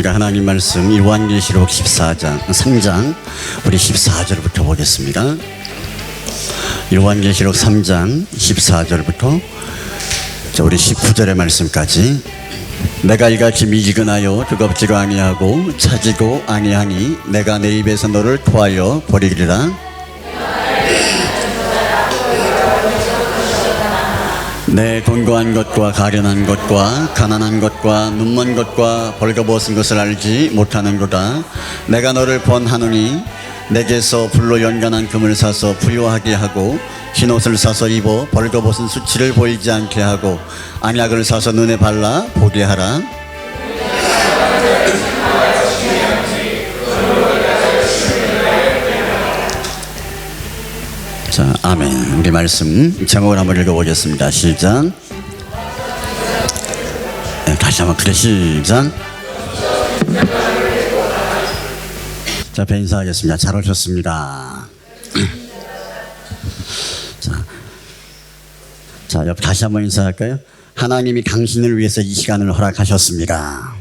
우리가 하나님 말씀 요한계시록 3장 우리 14절부터 보겠습니다. 요한계시록 3장 14절부터 우리 19절의 말씀까지. 내가 이같이 미지근하여 두껍지도 아니하고 차지도 아니하니 내가 내 입에서 너를 토하여 버리리라. 내 곤고한 것과 가련한 것과 가난한 것과 눈먼 것과 벌거벗은 것을 알지 못하는도다. 내가 너를 번하노니 내게서 불로 연gan한 금을 사서 부요하게 하고 흰옷을 사서 입어 벌거벗은 수치를 보이지 않게 하고 안약을 사서 눈에 발라 보게 하라. 자, 아멘. 우리 말씀 제목을 한번 읽어보겠습니다. 시작. 네, 다시 한번 그래 시작. 자, 인사하겠습니다. 잘 오셨습니다. 자, 옆 다시 한번 인사할까요? 하나님이 당신을 위해서 이 시간을 허락하셨습니다.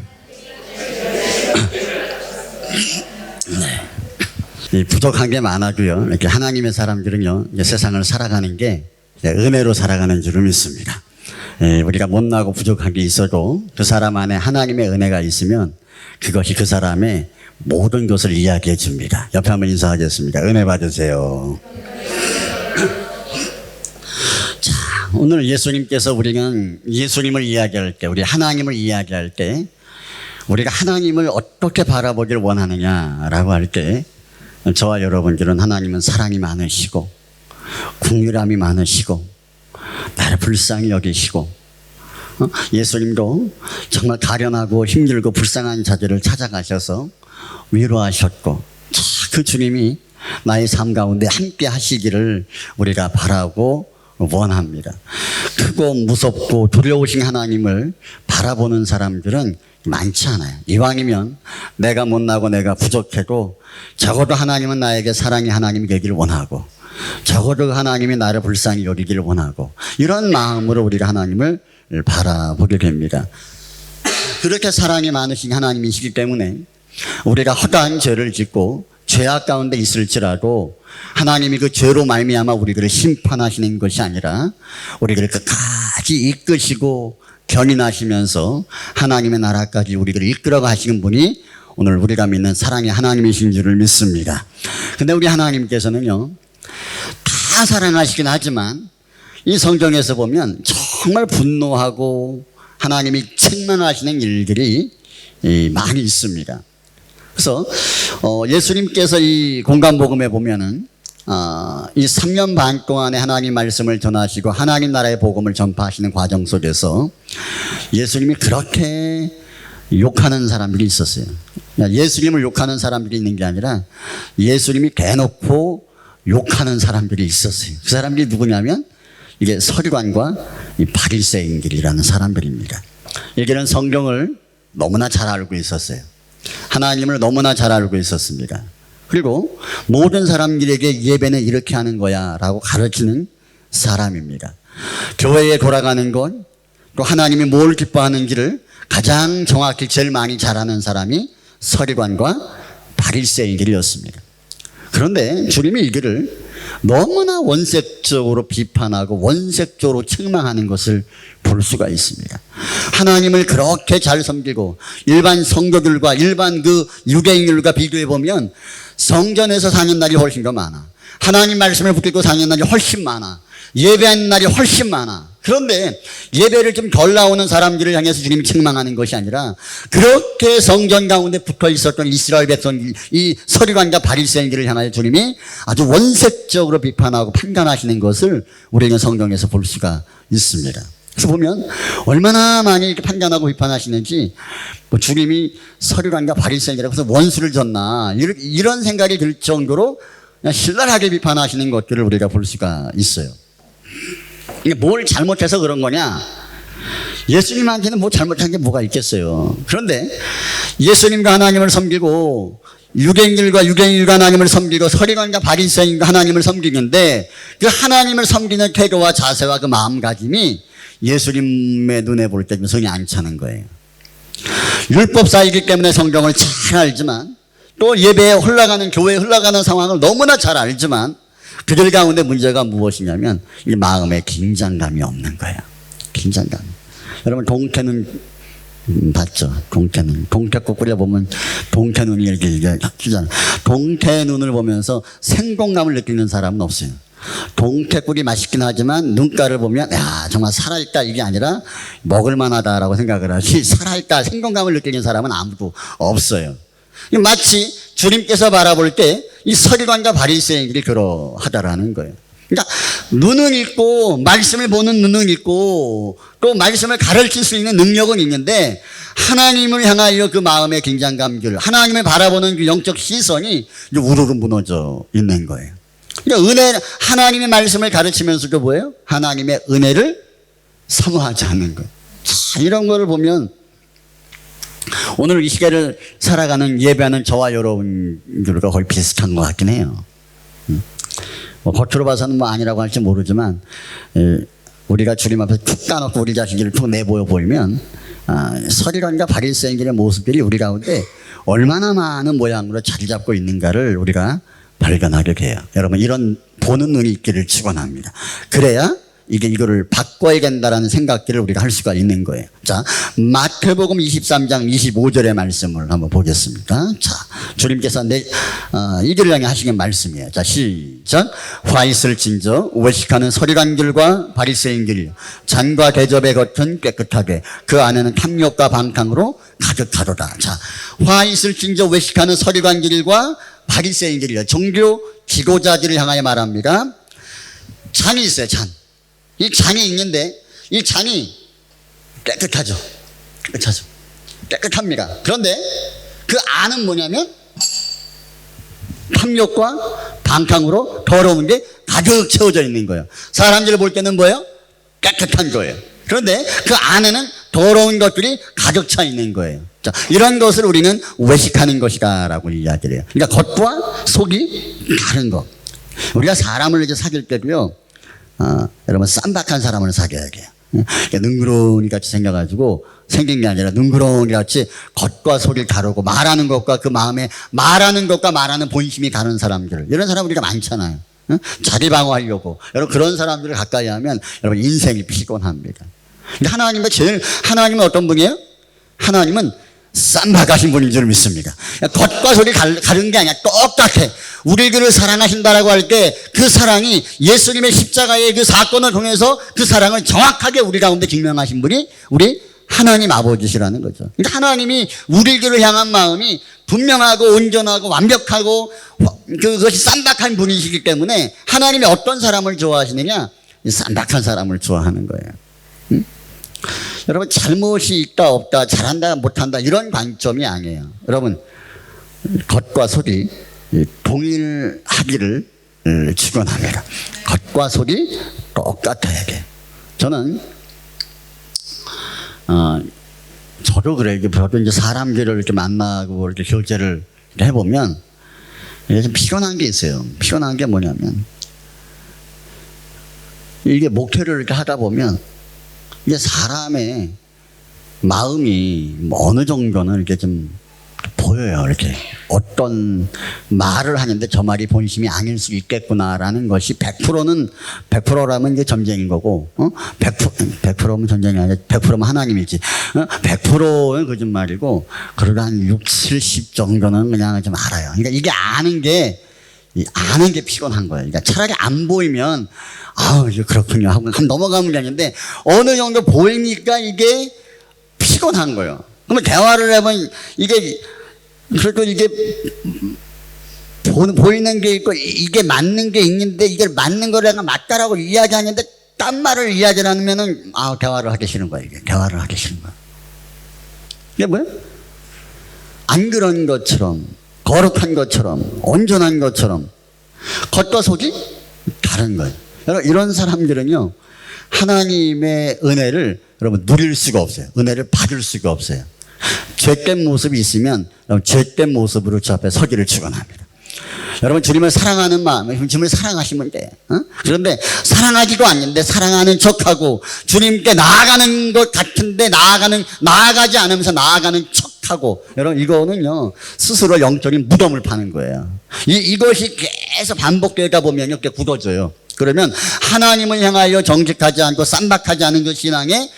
네. 이 부족한 게 많아도요, 이렇게 하나님의 사람들은요, 이제 세상을 살아가는 게 은혜로 살아가는 줄을 믿습니다. 우리가 못나고 부족한 게 있어도 그 사람 안에 하나님의 은혜가 있으면 그것이 그 사람의 모든 것을 이야기해 줍니다. 옆에 한번 인사하겠습니다. 은혜 받으세요. 자, 오늘 예수님께서 우리는 예수님을 이야기할 때, 우리 하나님을 이야기할 때, 우리가 하나님을 어떻게 바라보길 원하느냐라고 할 때, 저와 여러분들은 하나님은 사랑이 많으시고 긍휼함이 많으시고 나를 불쌍히 여기시고, 예수님도 정말 가련하고 힘들고 불쌍한 자들을 찾아가셔서 위로하셨고, 그 주님이 나의 삶 가운데 함께 하시기를 우리가 바라고 원합니다. 크고 무섭고 두려우신 하나님을 바라보는 사람들은 많지 않아요. 이왕이면 내가 못나고 내가 부족해도 적어도 하나님은 나에게 사랑의 하나님이 되기를 원하고, 적어도 하나님이 나를 불쌍히 여기기를 원하고, 이런 마음으로 우리가 하나님을 바라보게 됩니다. 그렇게 사랑이 많으신 하나님이시기 때문에 우리가 허다한 죄를 짓고 죄악 가운데 있을지라도 하나님이 그 죄로 말미암아 우리를 심판하시는 것이 아니라 우리를 끝까지 이끄시고 견인하시면서 하나님의 나라까지 우리를 이끌어 가시는 분이 오늘 우리가 믿는 사랑의 하나님이신 줄을 믿습니다. 근데 우리 하나님께서는요, 다 사랑하시긴 하지만 이 성경에서 보면 정말 분노하고 하나님이 책망하시는 일들이 많이 있습니다. 그래서 예수님께서 이 공간복음에 보면은 이 3년 반 동안에 하나님 말씀을 전하시고 하나님 나라의 복음을 전파하시는 과정 속에서 예수님이 그렇게 욕하는 사람들이 있었어요. 예수님을 욕하는 사람들이 있는 게 아니라 예수님이 대놓고 욕하는 사람들이 있었어요. 그 사람들이 누구냐면 이게 서기관과 이 바리새인들이라는 사람들입니다. 이들은 성경을 너무나 잘 알고 있었어요. 하나님을 너무나 잘 알고 있었습니다. 그리고 모든 사람들에게 예배는 이렇게 하는 거야 라고 가르치는 사람입니다. 교회에 돌아가는 것, 또 하나님이 뭘 기뻐하는지를 가장 정확히 제일 많이 잘 아는 사람이 서기관과 바리새인들이었습니다. 그런데 주님이 이들을 너무나 원색적으로 비판하고 원색적으로 책망하는 것을 볼 수가 있습니다. 하나님을 그렇게 잘 섬기고 일반 성도들과 일반 그 유대인들과 비교해 보면 성전에서 사는 날이 훨씬 더 많아. 하나님 말씀을 붙들고 사는 날이 훨씬 많아. 예배하는 날이 훨씬 많아. 그런데 예배를 좀 덜 나오는 사람들을 향해서 주님이 책망하는 것이 아니라 그렇게 성전 가운데 붙어 있었던 이스라엘 백성, 이 서기관과 바리새인들을 향하여 주님이 아주 원색적으로 비판하고 판단하시는 것을 우리는 성경에서 볼 수가 있습니다. 그래서 보면 얼마나 많이 이렇게 판단하고 비판하시는지, 주님이 서기관과 바리새인이라고 해서 원수를 졌나 이런 생각이 들 정도로 그냥 신랄하게 비판하시는 것들을 우리가 볼 수가 있어요. 이게 뭘 잘못해서 그런 거냐? 예수님한테는 뭐 잘못한 게 뭐가 있겠어요. 그런데 예수님과 하나님을 섬기고 유대인들과 하나님을 섬기고 서기관과 바리새인과 하나님을 섬기는데 그 하나님을 섬기는 태도와 자세와 그 마음가짐이 예수님의 눈에 볼 때 성이 안 차는 거예요. 율법사이기 때문에 성경을 잘 알지만 또 예배에 흘러가는 교회에 흘러가는 상황을 너무나 잘 알지만 그들 가운데 문제가 무엇이냐면 이 마음에 긴장감이 없는 거예요. 긴장감. 여러분 동태는 봤죠? 동태국 끓여보면 동태눈이 이렇게 뜨잖아요. 동태눈을 보면서 생동감을 느끼는 사람은 없어요. 동태국이 맛있긴 하지만 눈가를 보면 야 정말 살아있다 이게 아니라 먹을만하다라고 생각을 하지 살아있다 생동감을 느끼는 사람은 아무도 없어요. 마치 주님께서 바라볼 때 이 서기관과 바리새인들이 그러하다라는 거예요. 그러니까 눈은 있고 말씀을 보는 눈은 있고 또 말씀을 가르칠 수 있는 능력은 있는데 하나님을 향하여 그 마음의 긴장감들 하나님을 바라보는 그 영적 시선이 우르르 무너져 있는 거예요. 그러니까 하나님의 말씀을 가르치면서도 뭐예요? 하나님의 은혜를 사모하지 않는 거예요. 자, 이런 거를 보면 오늘 이 시대를 살아가는 예배하는 저와 여러분들과 거의 비슷한 것 같긴 해요. 뭐 겉으로 봐서는 뭐 아니라고 할지 모르지만 우리가 주님 앞에서 툭 까놓고 우리 자신을 툭 내보여 보이면 서기관과 바리새인들의 모습들이 우리 가운데 얼마나 많은 모양으로 자리 잡고 있는가를 우리가 발견하게 돼요. 여러분 이런 보는 눈이 있기를 축원합니다. 그래야 이거를 바꿔야 된다라는 생각들을 우리가 할 수가 있는 거예요. 자, 마태복음 23장 25절의 말씀을 한번 보겠습니다. 자, 주님께서 이들을 향해 하시는 말씀이에요. 자, 시작. 화 있을진저 외식하는 서기관들과 바리새인들이 잔과 대접의 겉은 깨끗하게 그 안에는 탐욕과 방탕으로 가득하도다. 자, 화 있을진저 외식하는 서기관들과 바리새인들이요. 종교 지도자들을 향하여 말합니다. 잔이 있어요. 이 잔이 있는데 이 잔이 깨끗하죠. 깨끗합니다. 그런데 그 안은 뭐냐면 탐욕과 방탕으로 더러운 게 가득 채워져 있는 거예요. 사람들을 볼 때는 뭐예요? 깨끗한 거예요. 그런데 그 안에는 더러운 것들이 가득 차 있는 거예요. 자, 이런 것을 우리는 외식하는 것이다 라고 이야기를 해요. 그러니까 겉과 속이 다른 것. 우리가 사람을 이제 사귈 때도요, 여러분 쌈박한 사람을 사귀어야 돼요. 능그러니 같이 생겨가지고 생긴 게 아니라 능그러니 같이 겉과 속이 다르고 말하는 것과 그 마음에 말하는 것과 말하는 본심이 다른 사람들, 이런 사람 우리가 많잖아요. 자기 방어하려고. 여러분 그런 사람들을 가까이 하면 여러분 인생이 피곤합니다. 근데 하나님은 어떤 분이에요? 하나님은 쌈박하신 분인 줄 믿습니다. 겉과 속이 다른 게 아니야. 똑같아. 우리들을 사랑하신다라고 할 때 그 사랑이 예수님의 십자가의 그 사건을 통해서 그 사랑을 정확하게 우리 가운데 증명하신 분이 우리 하나님 아버지시라는 거죠. 그러니까 하나님이 우리들을 향한 마음이 분명하고 온전하고 완벽하고 그것이 쌈박한 분이시기 때문에 하나님이 어떤 사람을 좋아하시느냐? 쌈박한 사람을 좋아하는 거예요. 응? 여러분 잘못이 있다 없다 잘한다 못한다 이런 관점이 아니에요. 여러분 겉과 속이 동일하기를 축원합니다. 겉과 속이 똑같아야 돼. 저는 저도 그래요. 저도 이제 사람들을 이렇게 만나고 이렇게 교제를 해보면 좀 피곤한 게 있어요. 피곤한 게 뭐냐면 이게 목회를 이렇게 하다 보면 이게 사람의 마음이 어느 정도는 이렇게 좀 보여요. 이렇게 어떤 말을 하는데 저 말이 본심이 아닐 수 있겠구나라는 것이 100%라면 이게 전쟁인 거고 100%면 전쟁이 아니라 100%면 하나님이지 100%는 거짓말이고 그러다 한 60, 70 정도는 그냥 좀 알아요. 그러니까 이게 아는 게 피곤한 거예요. 그러니까 차라리 안 보이면 이제 그렇군요 하고 넘어가면 되는데 어느 정도 보이니까 이게 피곤한 거예요. 그러면 대화를 해보면 그래도 이게 보이는 게 있고 이게 맞는 게 있는데 이게 맞는 걸 내가 맞다라고 이야기하는데 딴 말을 이야기를 하면은 대화를 하기 싫은 거야. 대화를 하기 싫은 거야. 이게 뭐야? 안 그런 것처럼 거룩한 것처럼 온전한 것처럼 겉과 속이 다른 거예요. 여러분 이런 사람들은요 하나님의 은혜를 여러분 누릴 수가 없어요. 은혜를 받을 수가 없어요. 죄된 모습이 있으면 죄된 모습으로 저 앞에 서기를 축원합니다. 여러분 주님을 사랑하는 마음, 주님을 사랑하시면 돼. 그런데 사랑하지도 않는데 사랑하는 척하고 주님께 나아가는 것 같은데 나아가지 않으면서 나아가는 척하고, 여러분 이거는요 스스로 영적인 무덤을 파는 거예요. 이것이 계속 반복되다 보면 이렇게 굳어져요. 그러면 하나님을 향하여 정직하지 않고 쌈박하지 않은 그 신앙의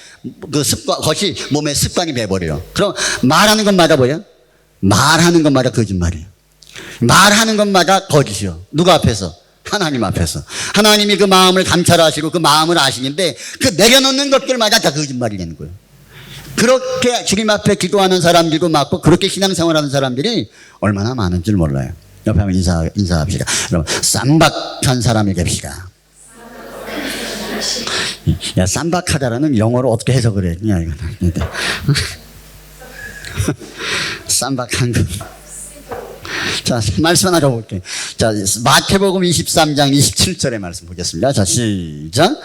그 습관, 그것이 몸의 습관이 돼버려요. 그럼 말하는 것마다 뭐예요? 말하는 것마다 거짓말이에요. 말하는 것마다 거짓이요. 누가 앞에서? 하나님 앞에서. 하나님이 그 마음을 감찰하시고 그 마음을 아시는데 그 내려놓는 것들마다 다 거짓말이 되는 거예요. 그렇게 주님 앞에 기도하는 사람들도 많고 그렇게 신앙생활하는 사람들이 얼마나 많은 줄 몰라요. 옆에 한번 인사합시다. 여러분 쌈박한 사람이 됩시다. 야, 쌈박하다라는 영어로 어떻게 해석을 했냐 이거. 쌈박한 거. 자, 말씀 하나 더 볼게요. 자, 마태복음 23장 27절의 말씀 보겠습니다. 자, 시작.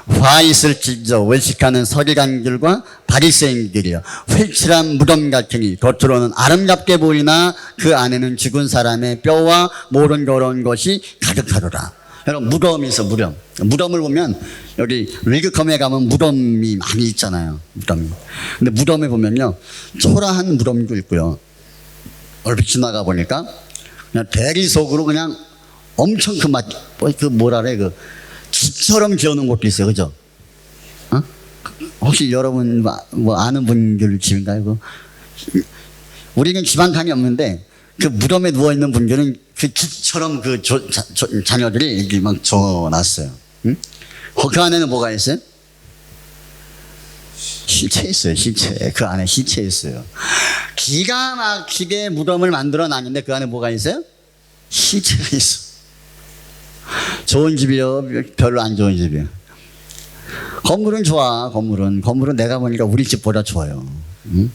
화 있을 지저 외식하는 서기관들과 바리새인들이여, 회칠한 무덤 같으니 겉으로는 아름답게 보이나 그 안에는 죽은 사람의 뼈와 모른 더러운 것이 가득하더라. 여러분 무덤이 있어. 무덤을 보면 여기 리그컴에 가면 무덤이 많이 있잖아요. 무덤이. 근데 무덤에 보면요 초라한 무덤도 있고요, 얼핏 지나가 보니까 그냥 대리 속으로 그냥 엄청 그 뭐라 그래, 그 집처럼 지어놓은 곳도 있어요. 그죠? 혹시 여러분 뭐 아는 분들 집인가요? 우리는 지방칸이 없는데 그 무덤에 누워있는 분들은 그 집처럼 그 자녀들이 이렇게 막 적어놨어요. 응? 그 안에는 뭐가 있어요? 시체 있어요. 시체. 그 안에 시체 있어요. 기가 막히게 무덤을 만들어 놨는데 그 안에 뭐가 있어요? 시체가 있어. 좋은 집이요? 별로 안 좋은 집이요? 건물은 좋아. 건물은 내가 보니까 우리 집보다 좋아요. 응?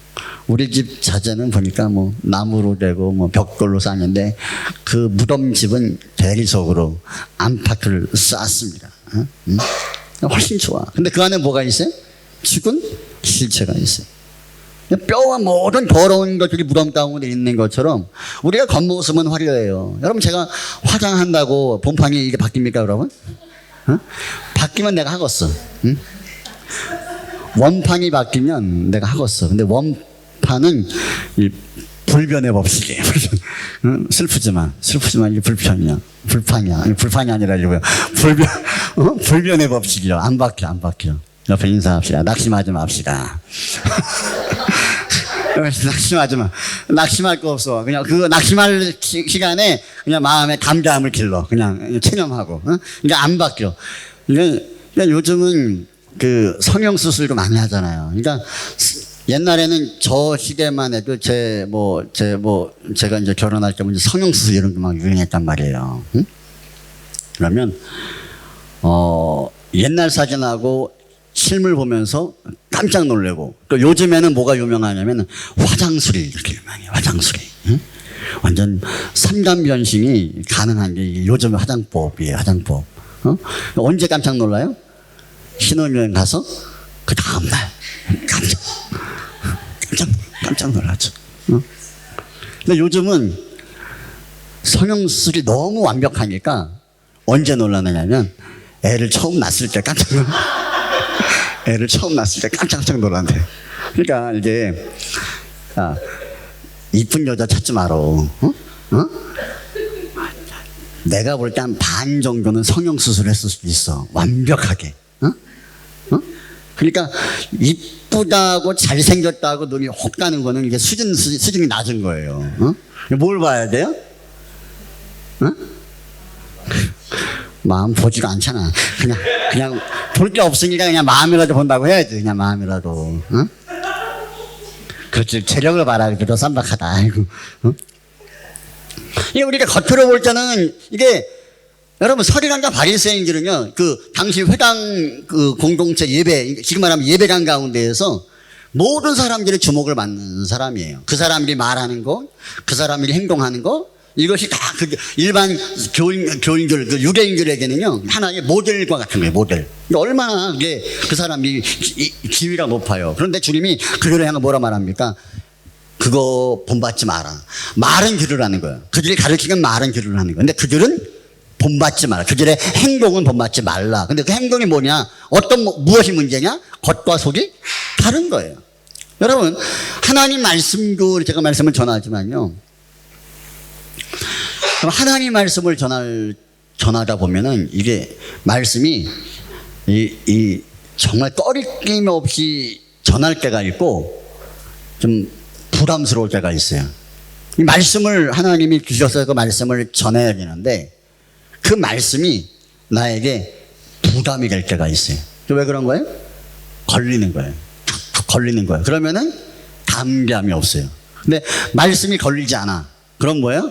우리 집 자재는 보니까 뭐 나무로 되고 뭐 벽돌로 쌓는데 그 무덤 집은 대리석으로 안팎을 쌓았습니다. 응? 훨씬 좋아. 근데 그 안에 뭐가 있어요? 죽은 실체가 있어요. 뼈와 모든 더러운 것들이 무덤 가운데 있는 것처럼 우리가 겉모습은 화려해요. 여러분 제가 화장한다고 본판이 이게 바뀝니까 여러분? 바뀌면 내가 하겠어. 응? 원판이 바뀌면 내가 하겠어. 근데 원판은 이 불변의 법칙이에요. 슬프지만 이게 불편이야. 불판이 아니라 이거요. 불변의 법칙이요. 안 바뀌어. 옆에 인사합시다. 낙심하지 맙시다. 낙심하지 마. 낙심할 거 없어. 그냥 그 낙심할 시간에 그냥 마음의 감감을 길러. 그냥 체념하고. 그러니까 안 바뀌어. 그러니까 요즘은 그 성형수술도 많이 하잖아요. 그러니까 옛날에는 저 시대만 해도 제가 이제 결혼할 때 성형수술 이런 게 막 유행했단 말이에요. 응? 그러면 옛날 사진하고 실물 보면서 깜짝 놀래고, 또 요즘에는 뭐가 유명하냐면 화장술이 이렇게 유명해요. 화장술이. 응? 완전 3단 변신이 가능한 게 요즘 화장법이에요. 화장법. 언제 깜짝 놀라요? 신혼여행 가서 그 다음날 깜짝 놀랐죠. 근데 요즘은 성형수술이 너무 완벽하니까 언제 놀라느냐면 애를 처음 낳았을 때 깜짝 놀란대. 그러니까 이게 이쁜 여자 찾지 마라. 내가 볼 때 한 반 정도는 성형수술 했을 수도 있어. 완벽하게. 그러니까 이쁘다고 잘생겼다고 눈이 혹 가는 거는 이게 수준이 낮은 거예요. 뭘 봐야 돼요? 마음 보지가 않잖아. 그냥 볼 게 없으니까 그냥 마음이라도 본다고 해야지. 그냥 마음이라도. 그렇지. 체력을 봐라. 그래도 쌈박하다. 아이고. 이게 우리가 겉으로 볼 때는 이게, 여러분 서기관과 바리새인들은요 그 당시 회당 그 공동체 예배, 지금 말하면 예배당 가운데에서 모든 사람들의 주목을 받는 사람이에요. 그 사람들이 말하는 거, 그 사람들이 행동하는 거, 이것이 다 그 일반 교인들, 그 유대인들에게는요 하나의 모델과 같은 거예요. 모델. 얼마나 이게 그 사람이 지위가 높아요. 그런데 주님이 그들을 향해 뭐라 말합니까? 그거 본받지 마라. 말은 들으라는 거예요. 그들이 가르치는 말은 들으라는 거예요. 근데 그들은 본받지 마라. 그들의 행동은 본받지 말라. 근데 그 행동이 뭐냐? 무엇이 문제냐? 겉과 속이 다른 거예요. 여러분, 하나님 말씀도 제가 말씀을 전하지만요. 하나님 말씀을 전하다 보면은 이게 말씀이 정말 꺼리낌 없이 전할 때가 있고 좀 부담스러울 때가 있어요. 이 말씀을 하나님이 주셔서 그 말씀을 전해야 되는데 그 말씀이 나에게 부담이 될 때가 있어요. 왜 그런 거예요? 걸리는 거예요. 걸리는 거예요. 그러면은 담대함이 없어요. 근데 말씀이 걸리지 않아. 그럼 뭐예요?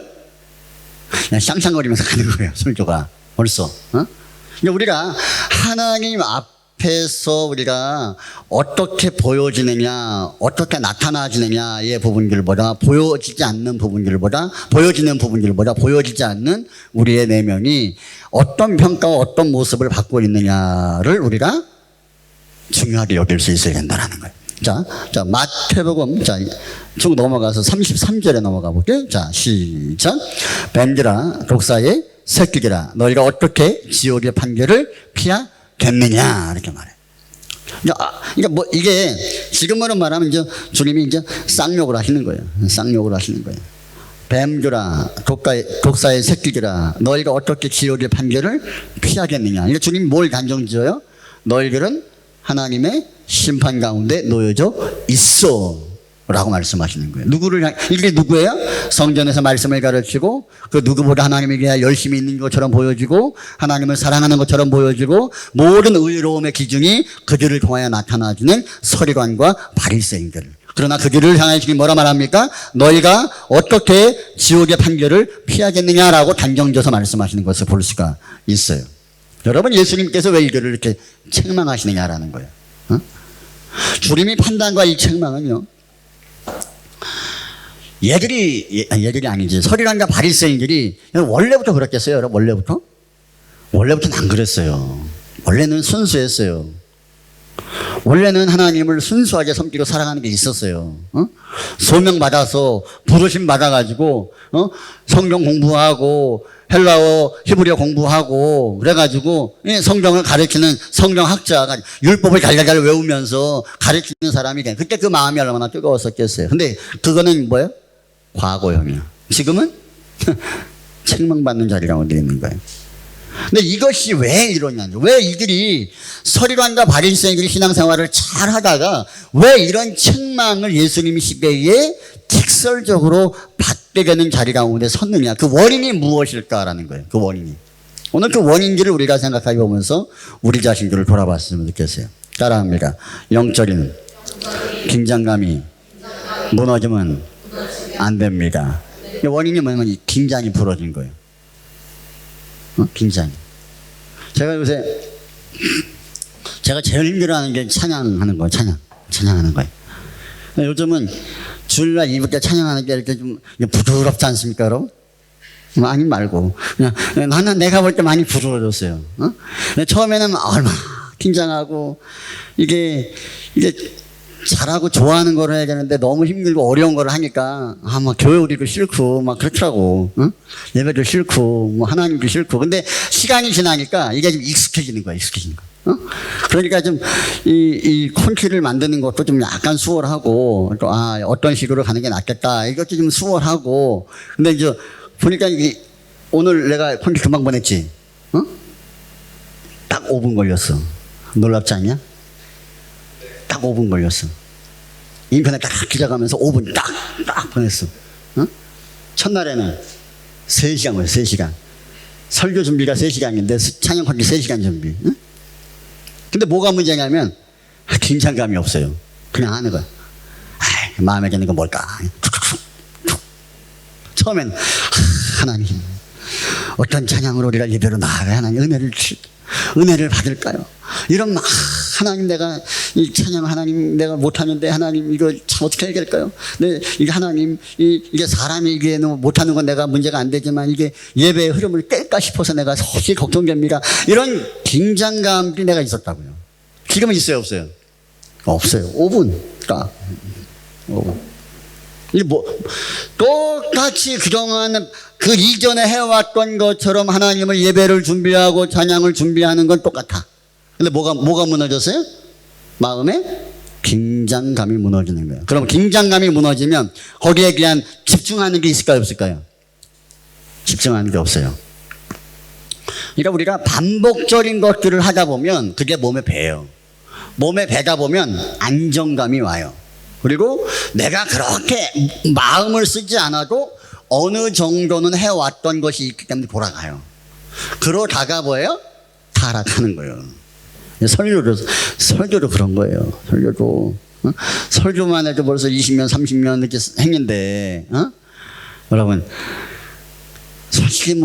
그냥 쌍쌍거리면서 가는 거예요. 설교가 벌써. 근데 우리가 하나님 앞에서 우리가 어떻게 보여지느냐, 어떻게 나타나지느냐의 부분들보다 보여지지 않는 부분들보다 보여지지 않는 우리의 내면이 어떤 평가와 어떤 모습을 갖고 있느냐를 우리가 중요하게 여길 수 있어야 된다는 거예요. 자, 마태복음, 쭉 넘어가서 33절에 넘어가 볼게요. 자, 시작. 뱀들아, 독사의 새끼들아, 너희가 어떻게 지옥의 판결을 피하겠느냐. 이렇게 말해. 그러니까 이게 지금으로 말하면 주님이 이제 쌍욕을 하시는 거예요. 쌍욕을 하시는 거예요. 뱀들아, 독사의 새끼들아, 너희가 어떻게 지옥의 판결을 피하겠느냐. 그러니까 주님이 뭘 단정 지어요? 너희들은 하나님의 심판 가운데 놓여져 있어 라고 말씀하시는 거예요. 이게 누구예요? 성전에서 말씀을 가르치고 그 누구보다 하나님에게 열심히 있는 것처럼 보여지고 하나님을 사랑하는 것처럼 보여지고 모든 의로움의 기준이 그들을 통하여 나타나주는 서리관과 바리새인들. 그러나 그들을 향해 주님 뭐라 말합니까? 너희가 어떻게 지옥의 판결을 피하겠느냐라고 단정져서 말씀하시는 것을 볼 수가 있어요. 여러분, 예수님께서 왜 이들을 이렇게 책망하시느냐라는 거예요. 주님이 판단과 이 책망은요, 얘들이 아니지, 서리관과 바리새인들이 원래부터 그랬겠어요, 여러분? 원래부터는 안 그랬어요. 원래는 순수했어요. 원래는 하나님을 순수하게 섬기고 사랑하는 게 있었어요. 소명받아서 부르심 받아가지고 성경 공부하고 헬라어 히브리어 공부하고 그래가지고 성경을 가르치는 성경학자가 율법을 갈갈갈 외우면서 가르치는 사람이 돼. 그때 그 마음이 얼마나 뜨거웠었겠어요. 근데 그거는 뭐예요? 과거형이야. 지금은 책망받는 자리라고 되어 있는 거예요. 근데 이것이 왜 이러냐? 왜 이들이 서리관과 바리새인들이 신앙생활을 잘 하다가 왜 이런 책망을 예수님이 시대에 직설적으로 받게 되는 자리 가운데 섰느냐? 그 원인이 무엇일까라는 거예요. 그 원인이. 오늘 그 원인들을 우리가 생각해 보면서 우리 자신들을 돌아봤으면 좋겠어요. 따라합니다. 영적인 긴장감이 무너지면 안 됩니다. 원인이 뭐냐면 이 긴장이 풀어진 거예요. 긴장이. 제가 요새 제가 제일 힘들어하는 게 찬양하는 거예요. 찬양하는 거예요. 요즘은 주일날 이브때 찬양하는 게 이렇게 좀 부드럽지 않습니까, 여러분? 아니 말고 그냥 나는 내가 볼 때 많이 부드러워졌어요. 처음에는 얼마나 긴장하고 이게 잘하고 좋아하는 걸 해야 되는데 너무 힘들고 어려운 걸 하니까 막 교회 오기도 싫고 막 그렇더라고. 예배도 싫고 뭐 하나님도 싫고. 근데 시간이 지나니까 이게 좀 익숙해지는 거야. 그러니까 좀 이 콘티를 만드는 것도 좀 약간 수월하고 또 어떤 식으로 가는 게 낫겠다. 이것도 좀 수월하고. 근데 이제 보니까 이게 오늘 내가 콘티 금방 보냈지. 딱 5분 걸렸어. 놀랍지 않냐? 딱 5분 걸렸어. 인터넷 딱 기자가면서 5분 딱 보냈어. 첫날에는 3시간 걸렸어. 3시간. 설교 준비가 3시간인데 찬양 콘티 3시간 준비. 근데 뭐가 문제냐면 긴장감이 없어요. 그냥 하는 거야. 마음에 드는 건 뭘까? 처음엔 하나님 어떤 찬양으로 우리가 예배로 나아가야 하나님 은혜를 받을까요? 이런 하나님 내가 이 찬양 하나님 내가 못하는데 하나님 이거 참 어떻게 해야 될까요? 네, 이게 하나님 이게 사람이 이게 너무 못하는 건 내가 문제가 안 되지만 이게 예배의 흐름을 깰까 싶어서 내가 혹시 걱정됩니다. 이런 긴장감이 내가 있었다고요. 지금은 있어요, 없어요? 없어요. 5분 딱 5분. 이 똑같이 그동안 그 이전에 해왔던 것처럼 하나님을 예배를 준비하고 찬양을 준비하는 건 똑같아. 근데 뭐가 무너졌어요? 마음에 긴장감이 무너지는 거예요. 그럼 긴장감이 무너지면 거기에 대한 집중하는 게 있을까요? 없을까요? 집중하는 게 없어요. 그러니까 우리가 반복적인 것들을 하다 보면 그게 몸에 배요. 몸에 배다 보면 안정감이 와요. 그리고 내가 그렇게 마음을 쓰지 않아도 어느 정도는 해왔던 것이 있기 때문에 돌아가요. 그러다가 뭐예요? 타락하는 거예요. 설교도 그런 거예요. 설교만 해도 벌써 20년, 30년 이렇게 했는데, 여러분, 솔직히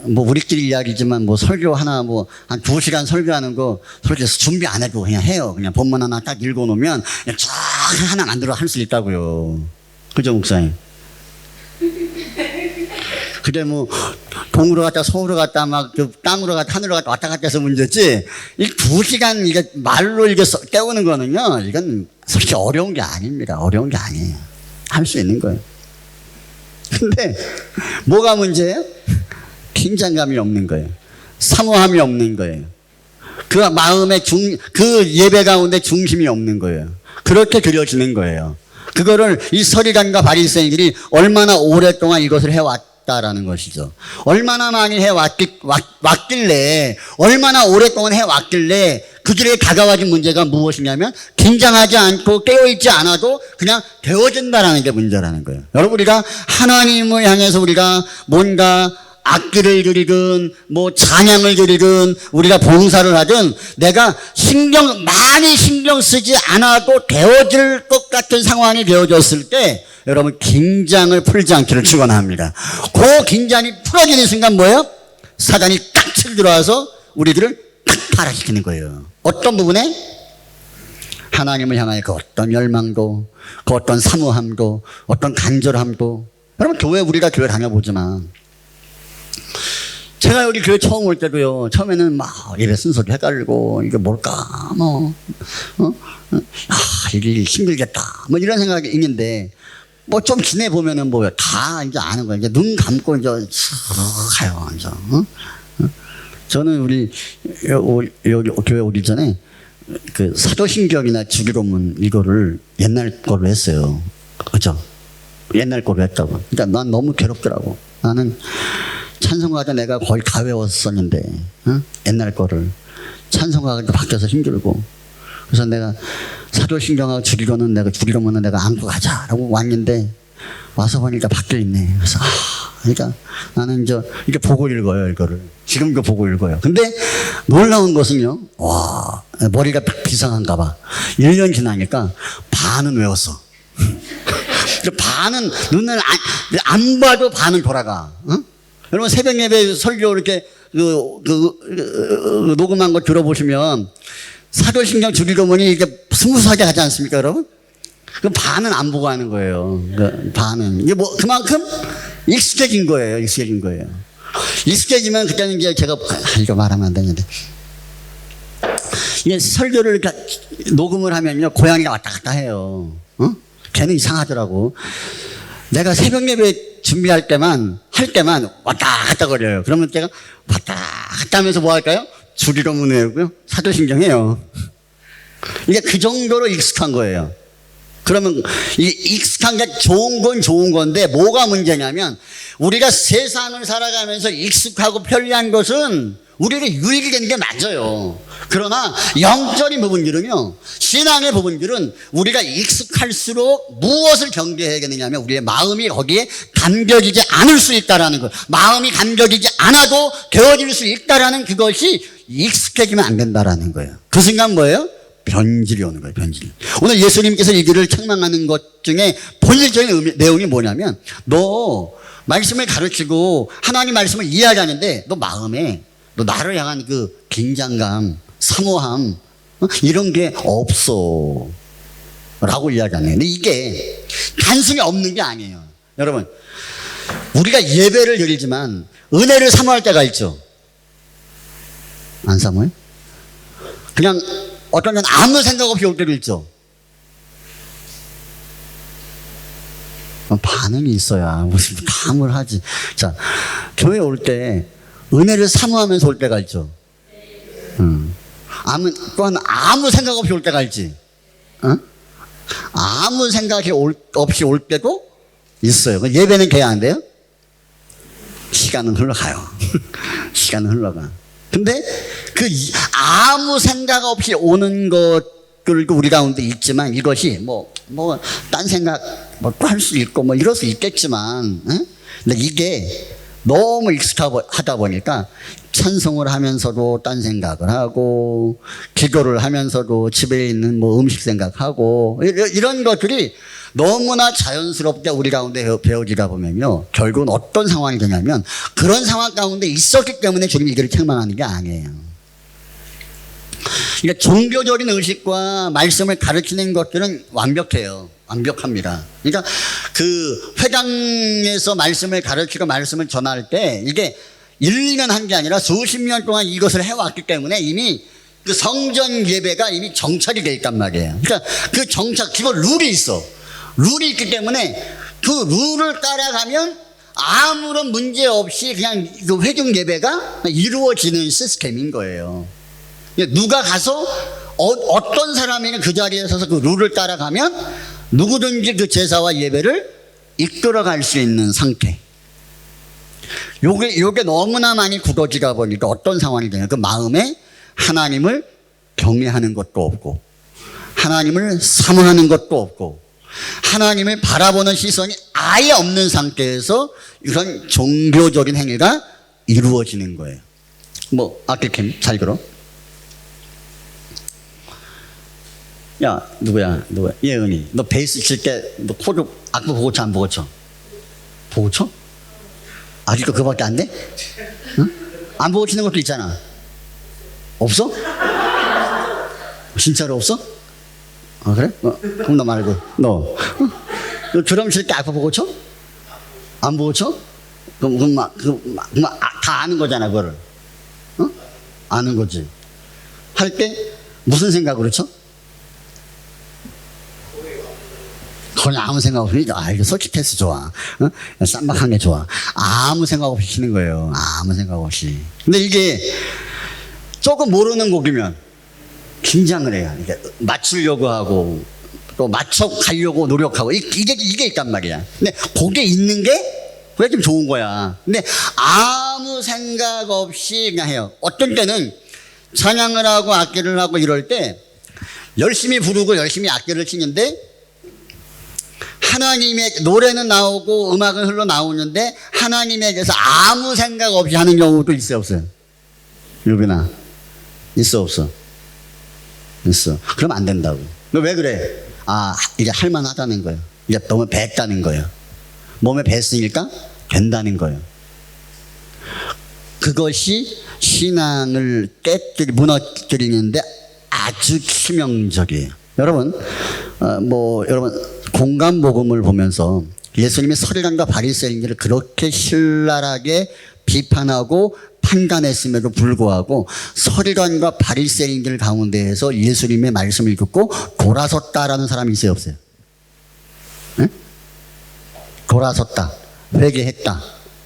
우리끼리 이야기지만 설교 하나 한 2시간 설교하는 거 솔직히 준비 안 해도 그냥 해요. 그냥 본문 하나 딱 읽어 놓으면 그냥 쫙 하나 만들어 할 수 있다고요. 그죠, 목사님? 그게 동으로 갔다 서울로 갔다 땅으로 갔다 하늘로 갔다 왔다 갔다 해서 문제지, 이 2시간 이게 말로 이게 깨우는 거는요, 이건 솔직히 어려운 게 아닙니다. 어려운 게 아니에요. 할 수 있는 거예요. 근데 뭐가 문제예요? 긴장감이 없는 거예요. 사모함이 없는 거예요. 그 마음의 그 예배 가운데 중심이 없는 거예요. 그렇게 그려지는 거예요. 그거를 이 서리관과 바리새인들이 얼마나 오랫동안 이것을 해왔다라는 것이죠. 얼마나 많이 해왔길래, 얼마나 오랫동안 해왔길래 그들에게 다가와진 문제가 무엇이냐면 긴장하지 않고 깨어있지 않아도 그냥 되어진다라는 게 문제라는 거예요. 여러분, 우리가 하나님을 향해서 우리가 뭔가 악기를 드리든 찬양을 드리든 우리가 봉사를 하든 내가 많이 신경 쓰지 않아도 되어질 것 같은 상황이 되어졌을 때 여러분, 긴장을 풀지 않기를 축원합니다. 그 긴장이 풀어지는 순간 뭐예요? 사단이 딱 칠 들어와서 우리들을 딱 타락시키는 거예요. 어떤 부분에? 하나님을 향하여 그 어떤 열망도, 그 어떤 사모함도, 어떤 간절함도. 여러분, 우리가 교회 다녀보지만 제가 여기 교회 처음 올 때도요, 처음에는 예배 순서도 헷갈리고, 이게 뭘까, 이게 힘들겠다, 이런 생각이 있는데, 좀 지내보면은 다 이제 아는 거예요. 이제 눈 감고 이제 가요, 이제. 저는 우리 여기 교회 오기 전에 그 사도신경이나 주기도문 이거를 옛날 거로 했어요. 그죠? 옛날 거로 했다고. 그러니까 난 너무 괴롭더라고. 나는 찬송가도 내가 거의 다 외웠었는데, 옛날 거를. 찬송가도 바뀌어서 힘들고. 그래서 내가 사도신경하고 주기도문은 내가 안고 가자라고 왔는데, 와서 보니까 바뀌어 있네. 그래서, 그러니까 나는 이렇게 보고 읽어요, 이거를. 지금도 보고 읽어요. 근데 놀라운 것은요, 머리가 비상한가 봐. 1년 지나니까 반은 외웠어. 반은, 눈을 안 봐도 반은 돌아가. 여러분, 새벽 예배 설교 이렇게 녹음한 거 들어보시면 사도신경 주기도문이 이게 스무스하게 하지 않습니까, 여러분? 그 반은 안 보고 하는 거예요. 그 반은 이게 그만큼 익숙해진 거예요. 익숙해지면 그때는 이제 제가 이거 말하면 안 되는데, 이게 설교를 이렇게 녹음을 하면요, 고양이가 왔다 갔다 해요. 걔는 이상하더라고. 내가 새벽 예배 준비할 때만 왔다 갔다 거려요. 그러면 제가 왔다 갔다 하면서 뭐 할까요? 주기도문 외우고요, 사도신경 해요. 이게 그 정도로 익숙한 거예요. 그러면 이 익숙한 게 좋은 건 좋은 건데, 뭐가 문제냐면 우리가 세상을 살아가면서 익숙하고 편리한 것은 우리에게 유익이 되는 게 맞아요. 그러나 영적인 부분들은요, 신앙의 부분들은 우리가 익숙할수록 무엇을 경계해야겠느냐 하면 우리의 마음이 거기에 감겨지지 않을 수 있다라는 것. 마음이 감겨지지 않아도 되어질 수 있다라는 그것이 익숙해지면 안 된다라는 거예요. 그 순간 뭐예요? 변질이 오는 거예요, 변질. 오늘 예수님께서 이 길을 책망하는 것 중에 본질적인 내용이 뭐냐면, 너 말씀을 가르치고 하나님 말씀을 이해하자는데 너 마음에 너 나를 향한 그 긴장감, 사모함, 이런 게 없어 라고 이야기하네요. 근데 이게 단순히 없는 게 아니에요. 여러분, 우리가 예배를 드리지만 은혜를 사모할 때가 있죠. 안 사모해? 그냥 어떤 건 아무 생각 없이 올 때도 있죠. 반응이 있어야 무슨 감을 하지. 자, 교회 올 때 은혜를 사모하면서 올 때가 있죠. 또한 아무 생각 없이 올 때가 있지. 아무 생각이 없이 올 때도 있어요. 예배는 돼야 안 돼요? 시간은 흘러가요. 시간은 흘러가. 근데 그 아무 생각 없이 오는 것들도 우리 가운데 있지만 이것이 딴 생각 또 할 수 있고 이럴 수 있겠지만, 근데 이게 너무 익숙하다 보니까 찬송을 하면서도 딴 생각을 하고 기도를 하면서도 집에 있는 음식 생각하고 이런 것들이 너무나 자연스럽게 우리 가운데 배워지다 보면요, 결국은 어떤 상황이 되냐면 그런 상황 가운데 있었기 때문에 주님이 이들을 책망하는 게 아니에요. 그러니까 종교적인 의식과 말씀을 가르치는 것들은 완벽해요. 완벽합니다. 그러니까 그 회당에서 말씀을 가르치고 말씀을 전할 때 이게 1, 2년 한 게 아니라 수십 년 동안 이것을 해왔기 때문에 이미 그 성전 예배가 이미 정착이 돼 있단 말이에요. 그러니까 그 정착, 기본 룰이 있어. 룰이 있기 때문에 그 룰을 따라가면 아무런 문제 없이 그냥 그 회중 예배가 이루어지는 시스템인 거예요. 누가 가서 어떤 사람이 그 자리에 서서 그 룰을 따라가면 누구든지 그 제사와 예배를 이끌어갈 수 있는 상태. 요게 너무나 많이 굳어지다 보니까 어떤 상황이 되냐. 그 마음에 하나님을 경외하는 것도 없고, 하나님을 사모하는 것도 없고, 하나님을 바라보는 시선이 아예 없는 상태에서 이런 종교적인 행위가 이루어지는 거예요. 아킬캠 잘 들어. 야, 누구야? 예은이. 너 베이스 칠 때 너 코드 악보 보고 쳐 안 보고 쳐? 보고 쳐? 아직도 그거밖에 안 돼? 응? 안 보고 치는 것도 있잖아. 없어? 진짜로 없어? 그래? 그럼 너 말고 너 드럼 칠 때 악보 보고 쳐? 안 보고 쳐? 그럼 다 아는 거잖아, 그거를. 아는 거지. 할 때 무슨 생각으로 쳐? 그냥 아무 생각 없이, 이거 솔직해서 좋아. 쌈박한 게 좋아. 아무 생각 없이 치는 거예요. 아무 생각 없이. 근데 이게 조금 모르는 곡이면 긴장을 해요. 이게 맞추려고 하고 또 맞춰 가려고 노력하고 이게 있단 말이야. 근데 곡에 있는 게 그게 좀 좋은 거야. 근데 아무 생각 없이 그냥 해요. 어떤 때는 찬양을 하고 악기를 하고 이럴 때 열심히 부르고 열심히 악기를 치는데 하나님의 노래는 나오고 음악은 흘러나오는데 하나님에 대해서 아무 생각 없이 하는 경우도 있어요, 없어요? 유빈아, 있어, 없어? 있어. 그럼 안 된다고. 너 왜 그래? 이제 할만하다는 거예요. 이제 너무 뱄다는 거예요. 몸에 뱄으니까 된다는 거예요. 그것이 신앙을 무너뜨리는데 아주 치명적이에요. 여러분, 여러분 공간복음을 보면서 예수님이 서리관과 바리새인들을 그렇게 신랄하게 비판하고 판단했음에도 불구하고 서리관과 바리새인들 가운데에서 예수님의 말씀을 듣고 돌아섰다라는 사람이 있어요, 없어요? 네? 돌아섰다, 회개했다,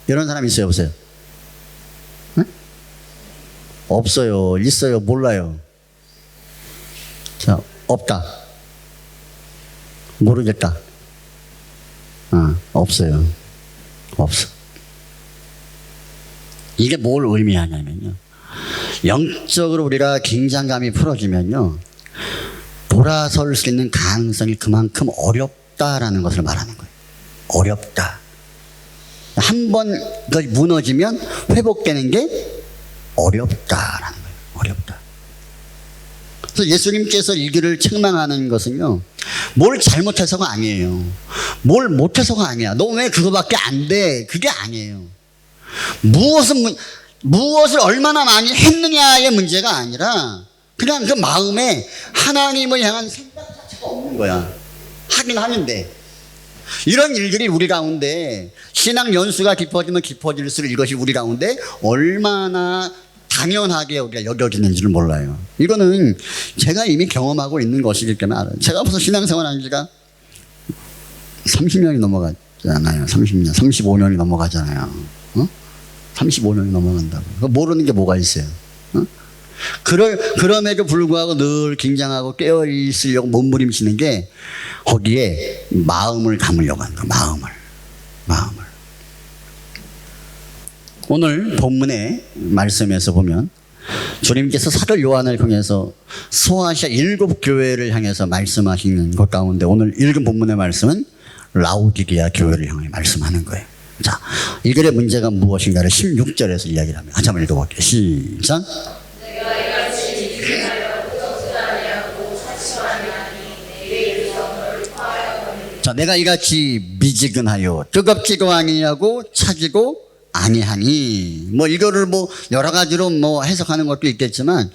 이런 사람이 있어요, 없어요? 네? 없어요. 있어요? 몰라요? 자, 없다. 모르겠다. 없어요. 없어. 이게 뭘 의미하냐면요, 영적으로 우리가 긴장감이 풀어지면요, 돌아설 수 있는 가능성이 그만큼 어렵다라는 것을 말하는 거예요. 어렵다. 한번 무너지면 회복되는 게 어렵다라는 거예요. 어렵다. 그래서 예수님께서 이들을 책망하는 것은요, 뭘 잘못해서가 아니에요. 뭘 못해서가 아니야. 너 왜 그거밖에 안 돼? 그게 아니에요. 무엇을 얼마나 많이 했느냐의 문제가 아니라 그냥 그 마음에 하나님을 향한 생각 자체가 없는 거야. 하긴 하는데 이런 일들이 우리 가운데 신앙 연수가 깊어지면 깊어질수록 이것이 우리 가운데 얼마나 당연하게 우리가 여겨지는지를 몰라요. 이거는 제가 이미 경험하고 있는 것이기 때문에 알아요. 제가 벌써 신앙생활 한 지가 30년이 넘어가, 넘어가잖아요. 30년, 35년이 넘어가잖아요. 35년이 넘어간다고. 모르는 게 뭐가 있어요? 그럼에도 불구하고 늘 긴장하고 깨어있으려고 몸부림치는 게 거기에 마음을 담으려고 하는 거예요. 마음을. 오늘 본문의 말씀에서 보면 주님께서 사도 요한을 통해서 소아시아 7교회를 향해서 말씀하시는 것 가운데 오늘 읽은 본문의 말씀은 라오디게아 교회를 향해 말씀하는 거예요. 자, 이 글의 문제가 무엇인가를 16절에서 이야기를 합니다. 한번 읽어볼게요. 시작. 자, 내가 이같이 미지근하여 뜨겁지도 아니하고 차지고 아니하니. 이거를 여러 가지로 해석하는 것도 있겠지만,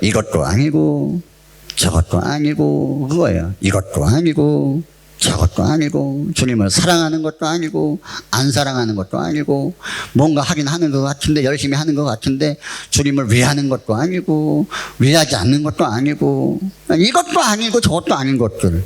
이것도 아니고, 저것도 아니고, 그거예요. 이것도 아니고, 저것도 아니고, 주님을 사랑하는 것도 아니고, 안 사랑하는 것도 아니고, 뭔가 하긴 하는 것 같은데, 열심히 하는 것 같은데, 주님을 위하는 것도 아니고, 위하지 않는 것도 아니고, 이것도 아니고, 저것도 아닌 것들.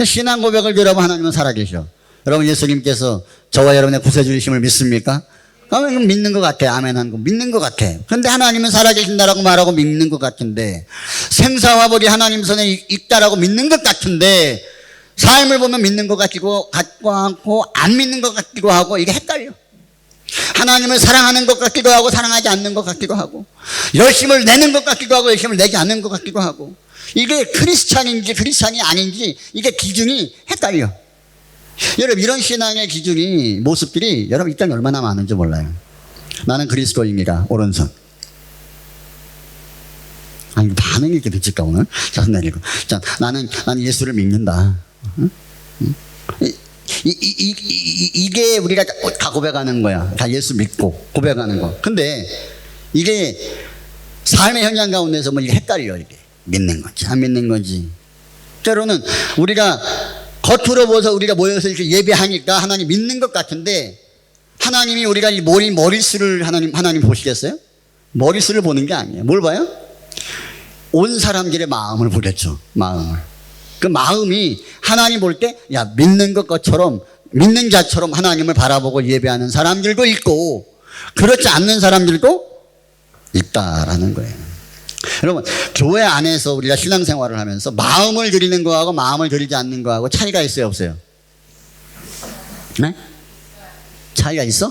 신앙 고백을 여러분 하나님은 살아계셔. 여러분 예수님께서 저와 여러분의 구세주이심을 믿습니까? 그러면 믿는 것 같아. 아멘 하는 거 믿는 것 같아. 그런데 하나님은 살아계신다라고 말하고 믿는 것 같은데, 생사와 벌이 하나님 손에 있다라고 믿는 것 같은데, 삶을 보면 믿는 것 같고 않고 안 믿는 것 같기도 하고, 이게 헷갈려. 하나님을 사랑하는 것 같기도 하고 사랑하지 않는 것 같기도 하고, 열심을 내는 것 같기도 하고 열심을 내지 않는 것 같기도 하고, 이게 크리스찬인지 크리스찬이 아닌지 이게 기준이 헷갈려. 여러분 이런 신앙의 기준이 모습들이 여러분 일단 얼마나 많은지 몰라요. 나는 그리스도인이다 오른손. 아니 반응이 이렇게 늦을까 오늘? 자, 내리고. 자, 나는 예수를 믿는다. 이게 우리가 다 고백하는 거야. 다 예수 믿고 고백하는 거. 근데 이게 삶의 현장 가운데서 이게 헷갈려. 이게 믿는 건지 안 믿는 건지. 때로는 우리가 겉으로 보서 우리가 모여서 이렇게 예배하니까 하나님 믿는 것 같은데, 하나님이 우리가 이 머리수를 하나님 보시겠어요? 머리수를 보는 게 아니에요. 뭘 봐요? 온 사람들의 마음을 보겠죠. 마음을. 그 마음이 하나님 볼 때 믿는 것처럼 믿는 자처럼 하나님을 바라보고 예배하는 사람들도 있고 그렇지 않는 사람들도 있다라는 거예요. 여러분 교회 안에서 우리가 신앙생활을 하면서 마음을 드리는 거하고 마음을 드리지 않는 거하고 차이가 있어요 없어요? 네? 차이가 있어?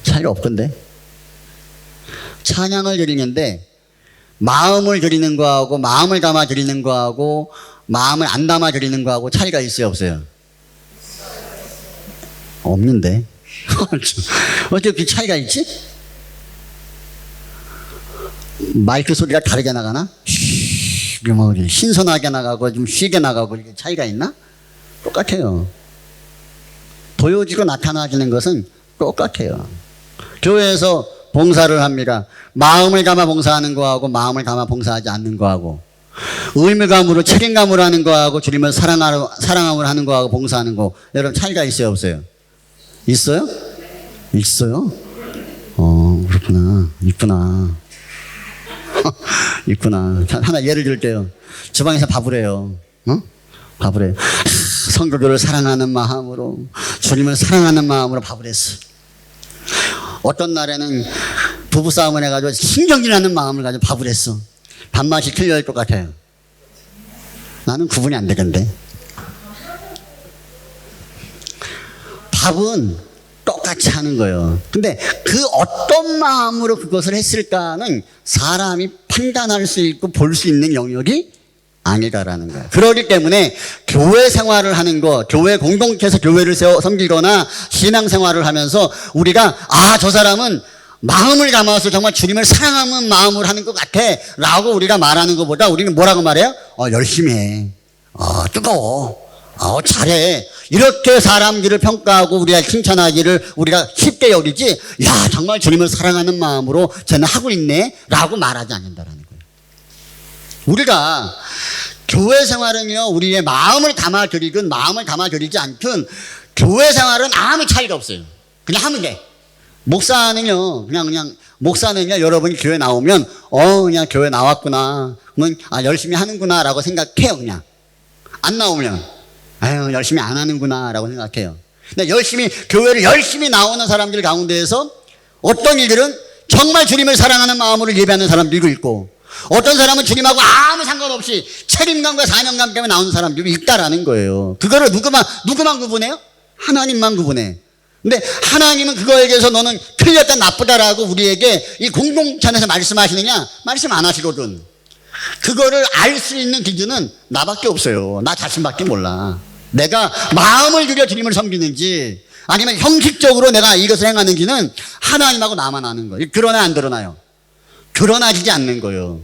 차이가 없던데. 찬양을 드리는데 마음을 드리는 거하고 마음을 담아 드리는 거하고 마음을 안 담아 드리는 거하고 차이가 있어요 없어요? 없는데 어떻게 그 차이가 있지? 마이크 소리가 다르게 나가나? 신선하게 나가고 좀 쉬게 나가고 이게 차이가 있나? 똑같아요. 보여지고 나타나지는 것은 똑같아요. 교회에서 봉사를 합니다. 마음을 담아 봉사하는 거하고 마음을 담아 봉사하지 않는 거하고, 의무감으로 책임감으로 하는 거하고 주님을 사랑함으로 하는 거하고 봉사하는 거, 여러분 차이가 있어요 없어요? 있어요? 있어요? 그렇구나. 있구나. 하나 예를 들게요. 주방에서 밥을 해요. 밥을 해요. 성도들을 사랑하는 마음으로, 주님을 사랑하는 마음으로 밥을 했어. 어떤 날에는 부부싸움을 해가지고 신경질 나는 마음을 가지고 밥을 했어. 밥맛이 틀려야 할 것 같아요. 나는 구분이 안 되던데. 밥은 똑같이 하는 거예요. 근데 그 어떤 마음으로 그것을 했을까는 사람이 판단할 수 있고 볼 수 있는 영역이 아니다라는 거예요. 그렇기 때문에 교회 생활을 하는 거, 교회 공동체에서 교회를 섬기거나 신앙생활을 하면서 우리가 저 사람은 마음을 담아서 정말 주님을 사랑하는 마음으로 하는 것 같아 라고 우리가 말하는 것보다 우리는 뭐라고 말해요? 열심히 해. 뜨거워. 잘해. 이렇게 사람들을 평가하고 우리가 칭찬하기를 우리가 쉽게 여기지, 정말 주님을 사랑하는 마음으로 쟤는 하고 있네 라고 말하지 않는다라는 거예요. 우리가 교회 생활은요, 우리의 마음을 담아드리든 마음을 담아드리지 않든 교회 생활은 아무 차이가 없어요. 그냥 하면 돼. 목사는요, 목사는요, 여러분이 교회 나오면 그냥 교회 나왔구나, 그러면 열심히 하는구나 라고 생각해요. 그냥 안 나오면 열심히 안 하는구나 라고 생각해요. 근데 열심히 교회를 열심히 나오는 사람들 가운데에서 어떤 이들은 정말 주님을 사랑하는 마음으로 예배하는 사람들도 있고, 어떤 사람은 주님하고 아무 상관없이 책임감과 사명감 때문에 나오는 사람들이 있다라는 거예요. 그거를 누구만 구분해요? 하나님만 구분해. 근데 하나님은 그거에 대해서 너는 틀렸다 나쁘다라고 우리에게 이 공동체에서 말씀하시느냐? 말씀 안 하시거든. 그거를 알 수 있는 기준은 나밖에 없어요. 나 자신밖에 몰라. 내가 마음을 들여 주님을 섬기는지 아니면 형식적으로 내가 이것을 행하는지는 하나님하고 나만 아는 거예요. 드러나 안 드러나요? 드러나지지 않는 거예요.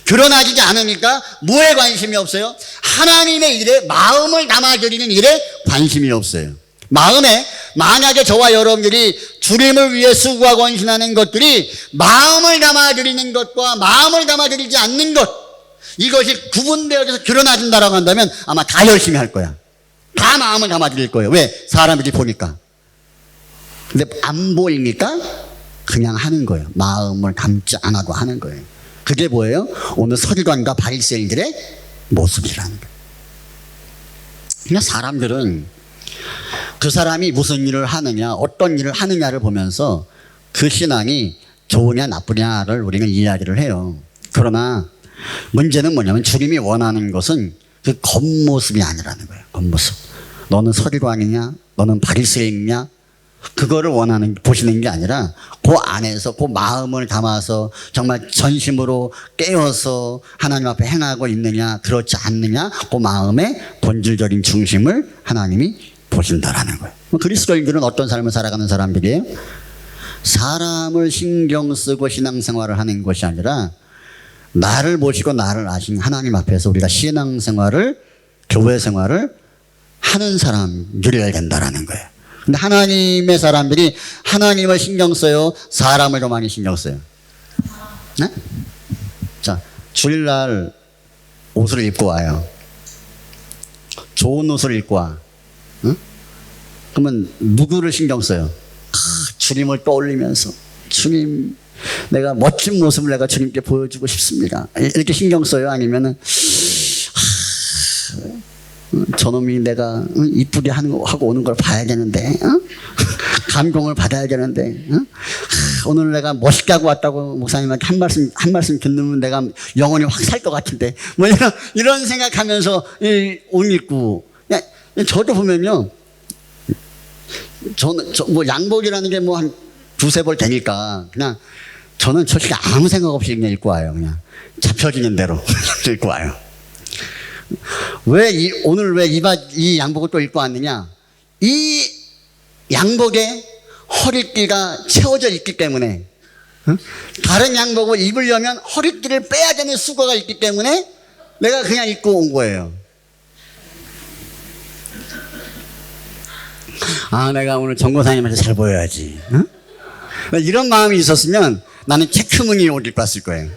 드러나지지 않으니까 뭐에 관심이 없어요? 하나님의 일에 마음을 담아드리는 일에 관심이 없어요. 마음에 만약에 저와 여러분들이 주님을 위해 수고하고 헌신하는 것들이 마음을 담아드리는 것과 마음을 담아드리지 않는 것, 이것이 구분되어서 드러나진다라고 한다면 아마 다 열심히 할 거야. 다 마음을 담아드릴 거예요. 왜? 사람들이 보니까. 근데 안 보이니까 그냥 하는 거예요. 마음을 담지 않아도 하는 거예요. 그게 뭐예요? 오늘 서기관과 바리새인들의 모습이라는 거예요. 그냥 사람들은 그 사람이 무슨 일을 하느냐, 어떤 일을 하느냐를 보면서 그 신앙이 좋으냐 나쁘냐를 우리는 이야기를 해요. 그러나 문제는 뭐냐면 주님이 원하는 것은 그 겉모습이 아니라는 거예요. 겉모습. 너는 서기관이냐, 너는 바리새인이냐, 그거를 보시는 게 아니라 그 안에서 그 마음을 담아서 정말 전심으로 깨어서 하나님 앞에 행하고 있느냐, 그렇지 않느냐, 그 마음의 본질적인 중심을 하나님이 보신다라는 거예요. 그리스도인들은 어떤 삶을 살아가는 사람들이에요? 사람을 신경 쓰고 신앙생활을 하는 것이 아니라 나를 보시고 나를 아신 하나님 앞에서 우리가 신앙생활을, 교회생활을 하는 사람들이어야 된다라는 거예요. 근데 하나님의 사람들이 하나님을 신경 써요? 사람을 더 많이 신경 써요? 네? 자, 주일날 옷을 입고 와요. 좋은 옷을 입고 와. 응? 그러면 누구를 신경 써요? 주님을 떠올리면서, 주님, 내가 멋진 모습을 내가 주님께 보여주고 싶습니다. 이렇게 신경 써요? 아니면은 저놈이 내가 이쁘게 하고 오는 걸 봐야 되는데, 감동을 받아야 되는데, 오늘 내가 멋있게 하고 왔다고 목사님한테 한 말씀 듣는 내가 영혼이 확 살 것 같은데, 뭐 이런 생각하면서 옷 입고. 저도 보면요, 저는 뭐 양복이라는 게 뭐 한 두세 벌 되니까 그냥 저는 솔직히 아무 생각 없이 그냥 입고 와요. 그냥 잡혀지는 대로 입고 와요. 오늘 왜 이 양복을 또 입고 왔느냐? 이 양복에 허리띠가 채워져 있기 때문에, 다른 양복을 입으려면 허리띠를 빼야 되는 수고가 있기 때문에 내가 그냥 입고 온 거예요. 내가 오늘 정고사님한테 잘 보여야지. 이런 마음이 있었으면 나는 체크무늬 옷 입고 왔을 거예요.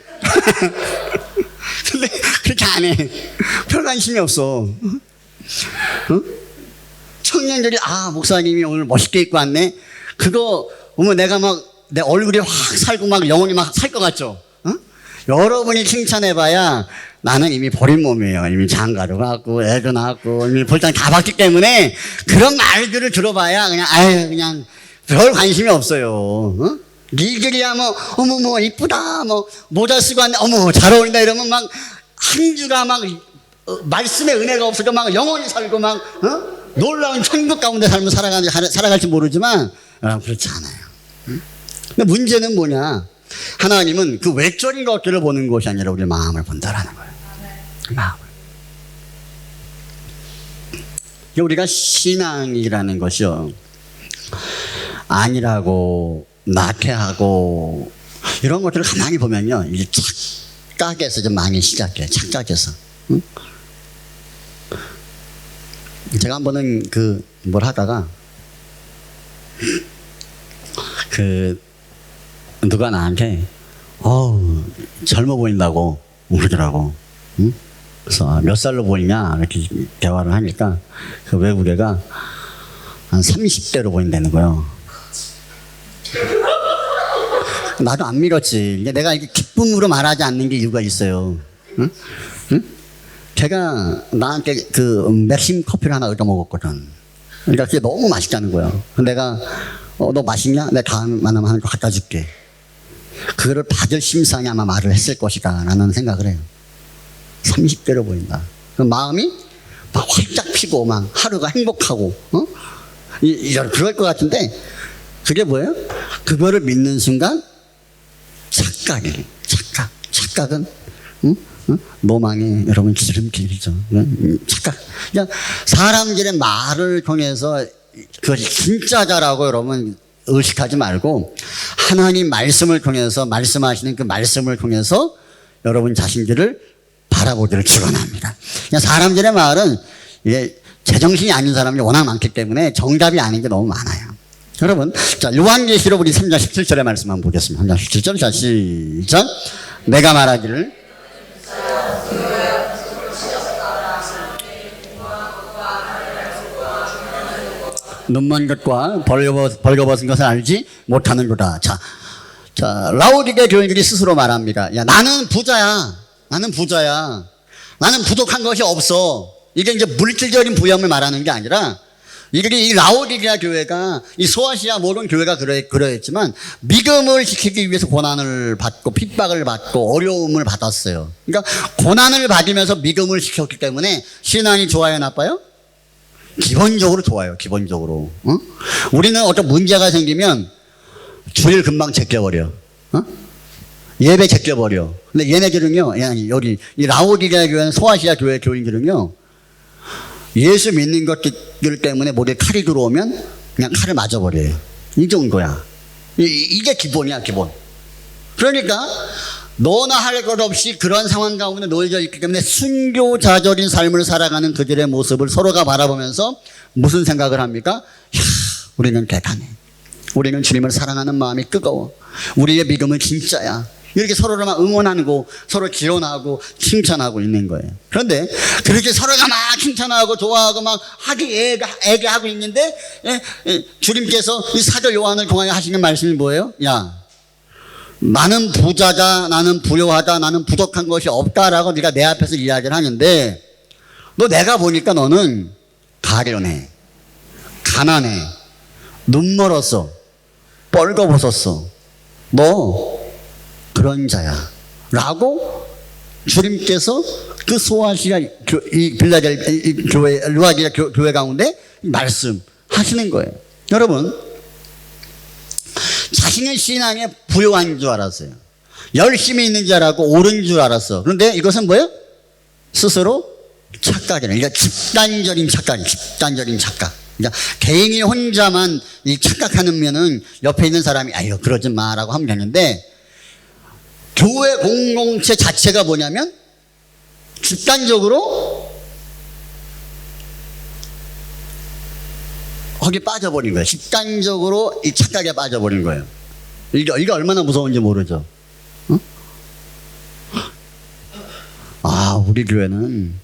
근데 그렇게 안 해. 별 관심이 없어. 청년들이 목사님이 오늘 멋있게 입고 왔네. 그거 보면 내가 막 내 얼굴이 확 살고 막 영혼이 막 살 것 같죠. 여러분이 칭찬해봐야 나는 이미 버린 몸이에요. 이미 장가도 갔고 애도 낳았고 이미 볼장 다 봤기 때문에 그런 말들을 들어봐야 그냥 별 관심이 없어요. 니들이야 어머 이쁘다, 모자 쓰고 왔네, 어머 잘 어울린다 이러면 막 한 주가 막 말씀의 은혜가 없어서 막 영혼이 살고 막 놀라운 천국 가운데 삶을 살아갈지 모르지만 그렇지 않아요. 근데 문제는 뭐냐? 하나님은 그 외적인 것들을 보는 것이 아니라 우리 마음을 본다라는 거예요. 마음을. 우리가 신앙이라는 것이요, 안일하고 나태하고 이런 것들을 가만히 보면요, 이제 착각에서 좀 많이 시작해요. 착각에서. 응? 제가 한번은 뭘 하다가 누가 나한테 젊어 보인다고 그러더라고. 응? 그래서 몇 살로 보이냐 이렇게 대화를 하니까 그 외국 애가 한 30대로 보인다는 거예요. 나도 안 믿었지. 내가 이렇게 기쁨으로 말하지 않는 게 이유가 있어요. 응? 응? 걔가 나한테 맥심 커피를 하나 얻어 먹었거든. 그러니까 그게 너무 맛있다는 거예요. 내가 너 맛있냐? 내가 다음 만나면 하는 거 갖다 줄게. 그거를 받을 심상이 아마 말을 했을 것이다 라는 생각을 해요. 30대로 보인다. 그 마음이 막 활짝 피고 막 하루가 행복하고 그럴 것 같은데 그게 뭐예요? 그거를 믿는 순간 착각이에요. 착각은 노망의 여러분 지름길이죠. 착각. 그러니까 사람들의 말을 통해서 그것이 진짜다라고 여러분 의식하지 말고 하나님 말씀을 통해서 말씀하시는 그 말씀을 통해서 여러분 자신들을 바라보기를 축원합니다. 사람들의 말은 이게 제정신이 아닌 사람이 워낙 많기 때문에 정답이 아닌 게 너무 많아요. 여러분, 자, 요한계시록 우리 3장 17절의 말씀 한번 보겠습니다. 3장 17절, 자, 시작. 내가 말하기를 눈먼 것과 벌거벗은 것을 알지 못하는도다. 자, 라오디게 교인들이 스스로 말합니다. 야, 나는 부자야. 나는 부족한 것이 없어. 이게 이제 물질적인 부여함을 말하는 게 아니라 이 라오디게아 교회가 이 소아시아 모든 교회가 그러했지만 믿음을 지키기 위해서 고난을 받고 핍박을 받고 어려움을 받았어요. 그러니까 고난을 받으면서 믿음을 지켰기 때문에 신앙이 좋아요, 나빠요? 기본적으로 좋아요. 기본적으로. 우리는 어떤 문제가 생기면 주일 금방 제껴버려. 예배 제껴버려. 근데 얘네들은요, 여기 이 라오디게아 교회는 소아시아 교회 교인들은요, 예수 믿는 것들 때문에 머리에 칼이 들어오면 그냥 칼을 맞아버려요. 이 정도야. 이게 기본이야, 기본. 그러니까 너나 할 것 없이 그런 상황 가운데 놓여져 있기 때문에 순교자적인 삶을 살아가는 그들의 모습을 서로가 바라보면서 무슨 생각을 합니까? 야, 우리는 대단해. 우리는 주님을 사랑하는 마음이 뜨거워. 우리의 믿음은 진짜야. 이렇게 서로를 막 응원하고 서로 기원하고 칭찬하고 있는 거예요. 그런데 그렇게 서로가 막 칭찬하고 좋아하고 막 애교하고 있는데 주님께서 이 사도 요한을 통하여 하시는 말씀이 뭐예요? 야, 나는 부자다, 나는 부요하다, 나는 부족한 것이 없다라고 네가 내 앞에서 이야기를 하는데 너 내가 보니까 너는 가련해, 가난해, 눈 멀었어, 뻘거벗었어. 너 그런 자야 라고 주님께서 그 소아시아 이 빌라델 교회, 루아디아 교회 가운데 말씀하시는 거예요. 여러분, 자신의 신앙에 부요한 줄 알았어요. 열심히 있는 줄 알았고 옳은 줄 알았어. 그런데 이것은 뭐예요? 스스로 착각이에요. 그러니까 집단적인 착각. 그러니까 개인이 혼자만 이 착각하는 면은 옆에 있는 사람이 아유 그러지 마라고 하면 되는데 교회 공동체 자체가 뭐냐면 집단적으로 거기 빠져버린 거예요. 집단적으로 이 착각에 빠져버린 거예요. 이게 얼마나 무서운지 모르죠. 우리 교회는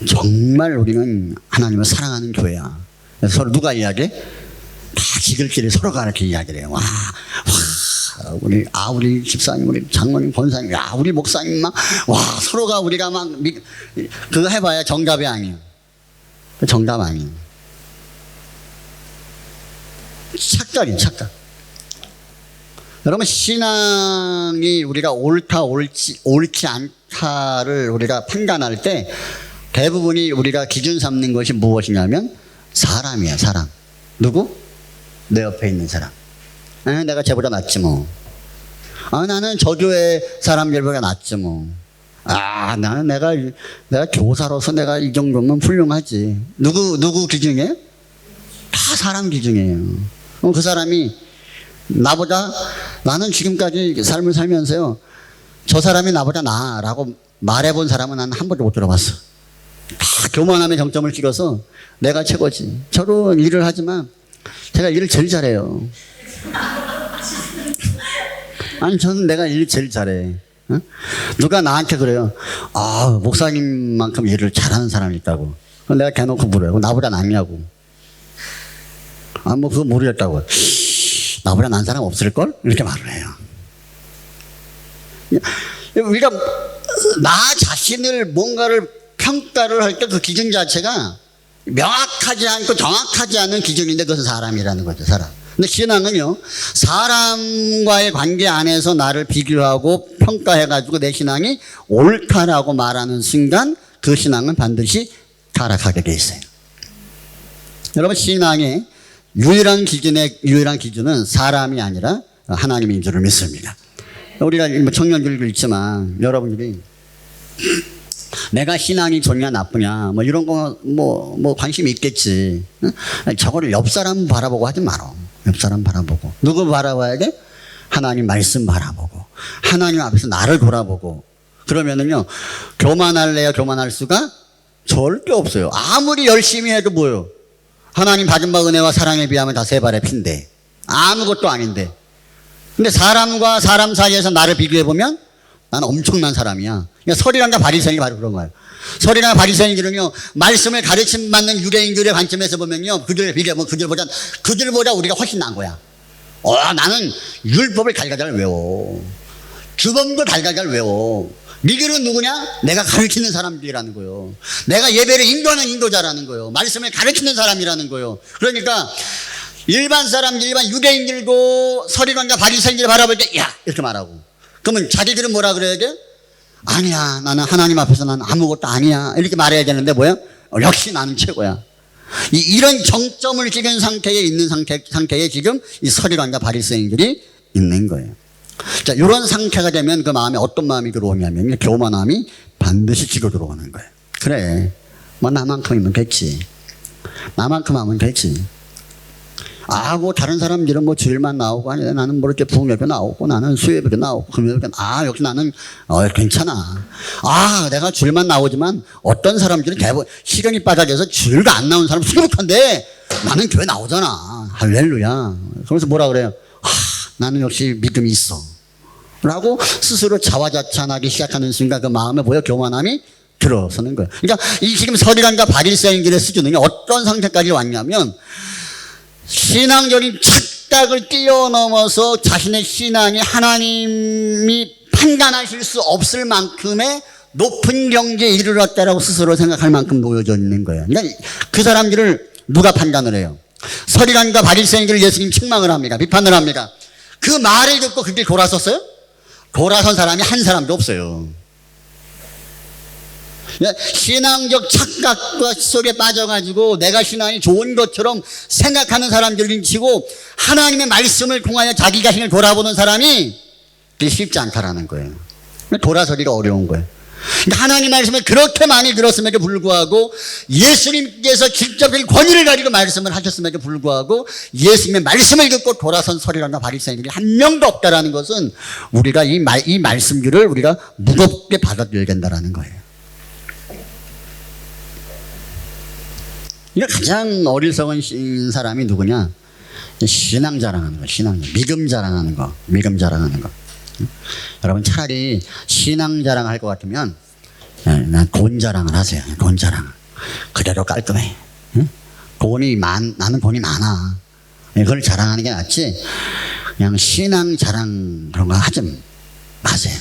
정말 우리는 하나님을 사랑하는 교회야. 서로 누가 이야기해? 다 지들끼리 서로가 이렇게 이야기를 해요. 우리 집사님, 우리 장로님, 권사님, 우리 목사님 서로가 우리가 그거 해봐야 정답이 아니에요. 정답 아니에요. 착각. 여러분, 신앙이 우리가 옳다, 옳지 않다를 우리가 판단할 때 대부분이 우리가 기준 삼는 것이 무엇이냐면 사람이야, 사람. 누구? 내 옆에 있는 사람. 내가 쟤보다 낫지 뭐. 나는 저 교회 사람들보다 낫지 뭐. 나는 내가 교사로서 내가 이 정도면 훌륭하지. 누구 기준이에요? 다 사람 기준이에요. 그 사람이 나는 지금까지 삶을 살면서요, 저 사람이 나보다 나아라고 말해본 사람은 난 한 번도 못 들어봤어. 다 교만함의 정점을 찍어서 내가 최고지. 저도 일을 하지만 제가 일을 제일 잘해요. 저는 내가 일 제일 잘해. 누가 나한테 그래요. 목사님만큼 일을 잘하는 사람이 있다고. 내가 대놓고 물어요. 나보다 낫냐고. 그거 모르겠다고. 나보다 난 사람 없을걸? 이렇게 말을 해요. 우리가 나 자신을 뭔가를 평가를 할 때 그 기준 자체가 명확하지 않고 정확하지 않은 기준인데 그것은 사람이라는 거죠. 사람. 근데 신앙은요, 사람과의 관계 안에서 나를 비교하고 평가해가지고 내 신앙이 옳다라고 말하는 순간 그 신앙은 반드시 타락하게 돼 있어요. 여러분, 신앙의 유일한 기준은 사람이 아니라 하나님인 줄을 믿습니다. 우리가 청년들도 있지만 여러분들이 내가 신앙이 좋냐 나쁘냐 뭐 이런 거 뭐 관심이 있겠지. 저거를 옆 사람 바라보고 하지 마라. 옆 사람 바라보고. 누구 바라봐야 돼? 하나님 말씀 바라보고 하나님 앞에서 나를 돌아보고. 그러면은요, 교만할래야 교만할 수가 절대 없어요. 아무리 열심히 해도 뭐요? 하나님 받은 바 은혜와 사랑에 비하면 다 세 발의 피인데 아무것도 아닌데. 근데 사람과 사람 사이에서 나를 비교해보면 나는 엄청난 사람이야. 그러니까 서리랑과 바리새인이 바로 그런 거예요. 서리랑 바리새인들은요, 말씀을 가르침 받는 유대인들의 관점에서 보면요, 그들을 비교하면 그들보다 우리가 훨씬 나은 거야. 나는 율법을 갈갈갈 외워. 규범도 갈갈갈 외워. 니들은 누구냐? 내가 가르치는 사람들이라는 거예요. 내가 예배를 인도하는 인도자라는 거예요. 말씀을 가르치는 사람이라는 거예요. 그러니까 일반 사람들, 일반 유대인들도 서리관과 바리새인들을 바라볼 때 야 이렇게 말하고, 그러면 자기들은 뭐라 그래야 돼? 아니야, 나는 하나님 앞에서 나는 아무것도 아니야 이렇게 말해야 되는데 뭐야? 역시 나는 최고야. 이런 정점을 찍은 상태에 있는 상태에 지금 이 서리관과 바리새인들이 있는 거예요. 자, 이런 상태가 되면 그 마음에 어떤 마음이 들어오냐면 교만함이 반드시 치고 들어오는 거예요. 그래, 뭐 나만큼이면 됐지. 나만큼 하면 됐지. 뭐 다른 사람들은 뭐 주일만 나오고 아니 나는 뭐 이렇게 부흥예배 나오고 나는 수요예배 나오고 금요일에 역시 나는 괜찮아. 내가 주일만 나오지만 어떤 사람들은 대부분 시간이 빠져서 주일도 안 나온 사람 수두룩한데 나는 교회 나오잖아. 할렐루야. 그래서 뭐라 그래요? 나는 역시 믿음이 있어 라고 스스로 자화자찬하기 시작하는 순간 그 마음에 뭐야? 교만함이 들어서는 거예요. 그러니까 이 지금 서리관과 바리새인들의 수준은 어떤 상태까지 왔냐면 신앙적인 착각을 뛰어넘어서 자신의 신앙이 하나님이 판단하실 수 없을 만큼의 높은 경지에 이르렀다라고 스스로 생각할 만큼 놓여져 있는 거예요. 그러니까 그 사람들을 누가 판단을 해요? 서리관과 바리새인들을 예수님 책망을 합니다. 비판을 합니다. 그 말을 듣고 그렇게 돌아섰어요? 돌아선 사람이 한 사람도 없어요. 신앙적 착각 속에 빠져가지고 내가 신앙이 좋은 것처럼 생각하는 사람들인 치고 하나님의 말씀을 통하여 자기 자신을 돌아보는 사람이 그게 쉽지 않다라는 거예요. 돌아서기가 어려운 거예요. 그러니까 하나님 말씀을 그렇게 많이 들었음에도 불구하고 예수님께서 직접 권위를 가지고 말씀을 하셨음에도 불구하고 예수님의 말씀을 듣고 돌아선 서리관과 바리새인들이 한 명도 없다라는 것은 우리가 이 말씀들을 우리가 무겁게 받아들여야 된다라는 거예요. 그러니까 가장 어리석은 사람이 누구냐? 신앙 자랑하는 거, 신앙, 믿음 자랑하는 거, 믿음 자랑하는 거. 여러분 차라리 신앙 자랑할 것 같으면 난 돈 자랑을 하세요. 돈 자랑. 그대로 깔끔해. 나는 돈이 많아. 그걸 자랑하는 게 낫지. 그냥 신앙 자랑 그런 거 하지 마세요.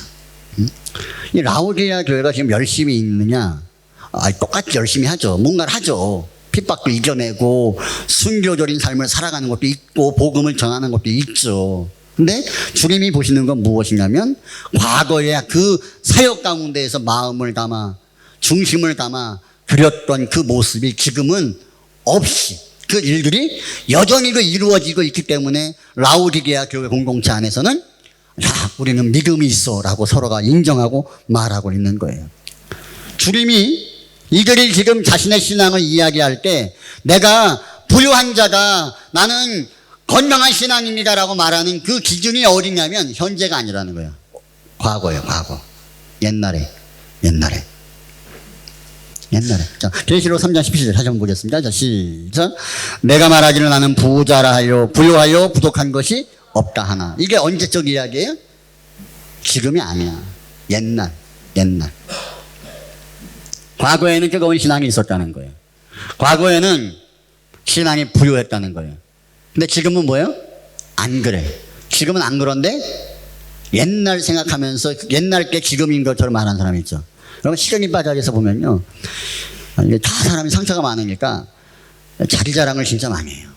이 라오디게아 교회가 지금 열심히 있느냐? 똑같이 열심히 하죠. 뭔가를 하죠. 핍박도 이겨내고 순교적인 삶을 살아가는 것도 있고 복음을 전하는 것도 있죠. 근데 주님이 보시는 건 무엇이냐면 과거에 그 사역 가운데에서 마음을 담아 중심을 담아 그렸던 그 모습이 지금은 없이 그 일들이 여전히도 이루어지고 있기 때문에 라오디게아 교회 공동체 안에서는 우리는 믿음이 있어 라고 서로가 인정하고 말하고 있는 거예요. 주님이 이들이 지금 자신의 신앙을 이야기할 때 내가 부유한 자다, 나는 건강한 신앙입니다라고 말하는 그 기준이 어디냐면 현재가 아니라는 거예요. 과거예요. 과거. 옛날에. 자, 계시록 3장 17절 다시 한번 보겠습니다. 자, 시작. 내가 말하기를 나는 부유하여 부족한 것이 없다 하나. 이게 언제적 이야기예요? 지금이 아니야. 옛날. 과거에는 뜨거운 신앙이 있었다는 거예요. 과거에는 신앙이 부유했다는 거예요. 근데 지금은 뭐예요? 안 그래. 지금은 안 그런데 옛날 생각하면서 옛날 게 지금인 것처럼 말하는 사람이 있죠. 여러분 시간이 빠져서 보면요. 이게 다 사람이 상처가 많으니까 자기 자랑을 진짜 많이 해요.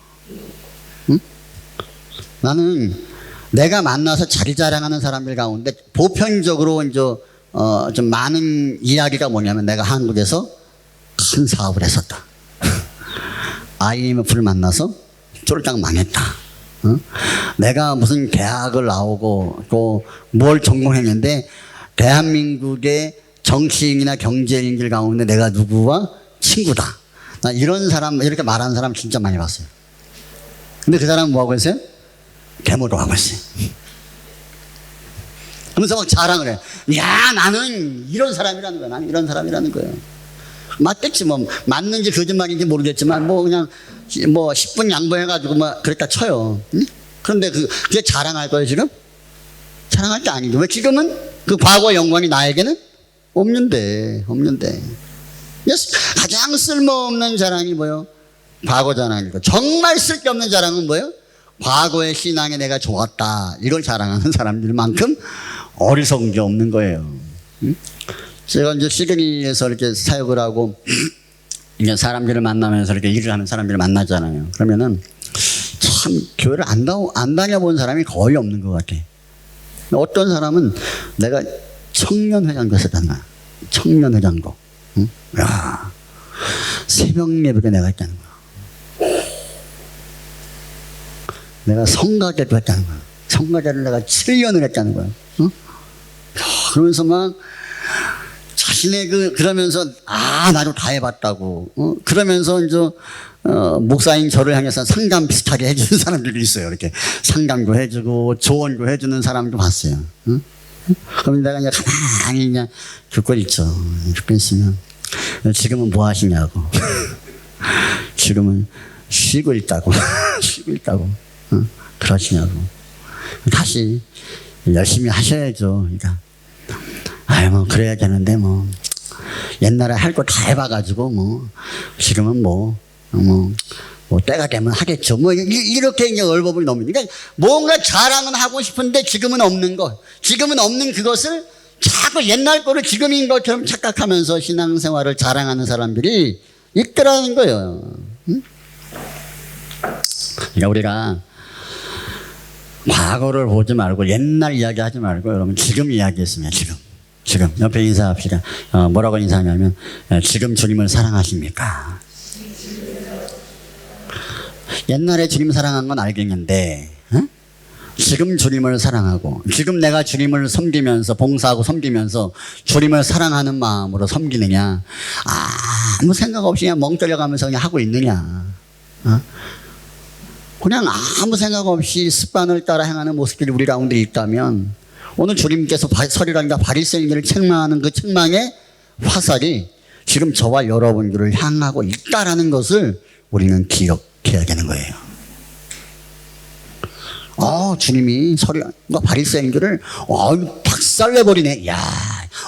응? 나는 내가 만나서 자기 자랑하는 사람들 가운데 보편적으로 이제 좀 많은 이야기가 뭐냐면 내가 한국에서 큰 사업을 했었다. IMF를 만나서 쫄딱 망했다. 내가 무슨 대학을 나오고 또 뭘 전공했는데 대한민국의 정치인이나 경제인들 가운데 내가 누구와 친구다. 나 이런 사람, 이렇게 말하는 사람 진짜 많이 봤어요. 근데 그 사람은 뭐 하고 있어요? 데모도 하고 있어요. 그러면서 막 자랑을 해. 야, 나는 이런 사람이라는 거야. 나는 이런 사람이라는 거예요. 맞겠지, 뭐. 맞는지 거짓말인지 모르겠지만, 뭐, 그냥, 뭐, 10분 양보해가지고, 막, 그랬다 쳐요. 응? 그런데 그게 자랑할 거예요, 지금? 자랑할 게 아니죠. 왜 지금은 그 과거 영광이 나에게는 없는데. 가장 쓸모없는 자랑이 뭐예요? 과거 자랑이고. 정말 쓸데없는 자랑은 뭐예요? 과거의 신앙에 내가 좋았다. 이걸 자랑하는 사람들만큼 어리석은 게 없는 거예요. 응? 제가 이제 시드니에서 이렇게 사역을 하고 이제 사람들을 만나면서 이렇게 일을 하는 사람들을 만나잖아요. 그러면은 참 교회를 안 다녀본 사람이 거의 없는 것 같아. 어떤 사람은 내가 청년회장도 했었잖아. 청년회장도. 응? 야, 새벽 예배에 내가 했다는 거야. 내가 성가대도 했다는 거야. 성가대를 내가 7년을 했다는 거야. 응? 그러면서 막 자신의 그러면서 나도 다 해봤다고. 그러면서 이제 목사인 저를 향해서 상담 비슷하게 해주는 사람들이 있어요. 이렇게 상담도 해주고 조언도 해주는 사람도 봤어요. 응? 그럼 내가 그냥 가만히 그냥 듣고 있죠. 듣고 있으면 지금은 뭐 하시냐고. 지금은 쉬고 있다고. 쉬고 있다고. 그러시냐고. 다시 열심히 하셔야죠. 그러니까 뭐 그래야 되는데 뭐 옛날에 할 거 다 해봐가지고 뭐 지금은 뭐 때가 되면 하겠죠. 뭐 이렇게 이제 얼버무리 넘는. 그러니까 뭔가 자랑은 하고 싶은데 지금은 없는 것, 지금은 없는 그것을 자꾸 옛날 거를 지금인 것처럼 착각하면서 신앙생활을 자랑하는 사람들이 있더라는 거예요. 응? 그러니까 우리가 과거를 보지 말고 옛날 이야기하지 말고 여러분 지금 이야기했으면 지금 옆에 인사합시다. 뭐라고 인사하냐면 지금 주님을 사랑하십니까? 옛날에 주님 사랑한 건 알겠는데 지금 주님을 사랑하고 지금 내가 주님을 섬기면서 봉사하고 섬기면서 주님을 사랑하는 마음으로 섬기느냐, 아무 생각 없이 그냥 멍 때려가면서 그냥 하고 있느냐, 그냥 아무 생각 없이 습관을 따라 행하는 모습들이 우리 가운데 있다면 오늘 주님께서 서리랑과 바리새인들을 책망하는 그 책망의 화살이 지금 저와 여러분들을 향하고 있다라는 것을 우리는 기억해야 되는 거예요. 주님이 서리랑과 바리새인들을 박살내버리네. 야,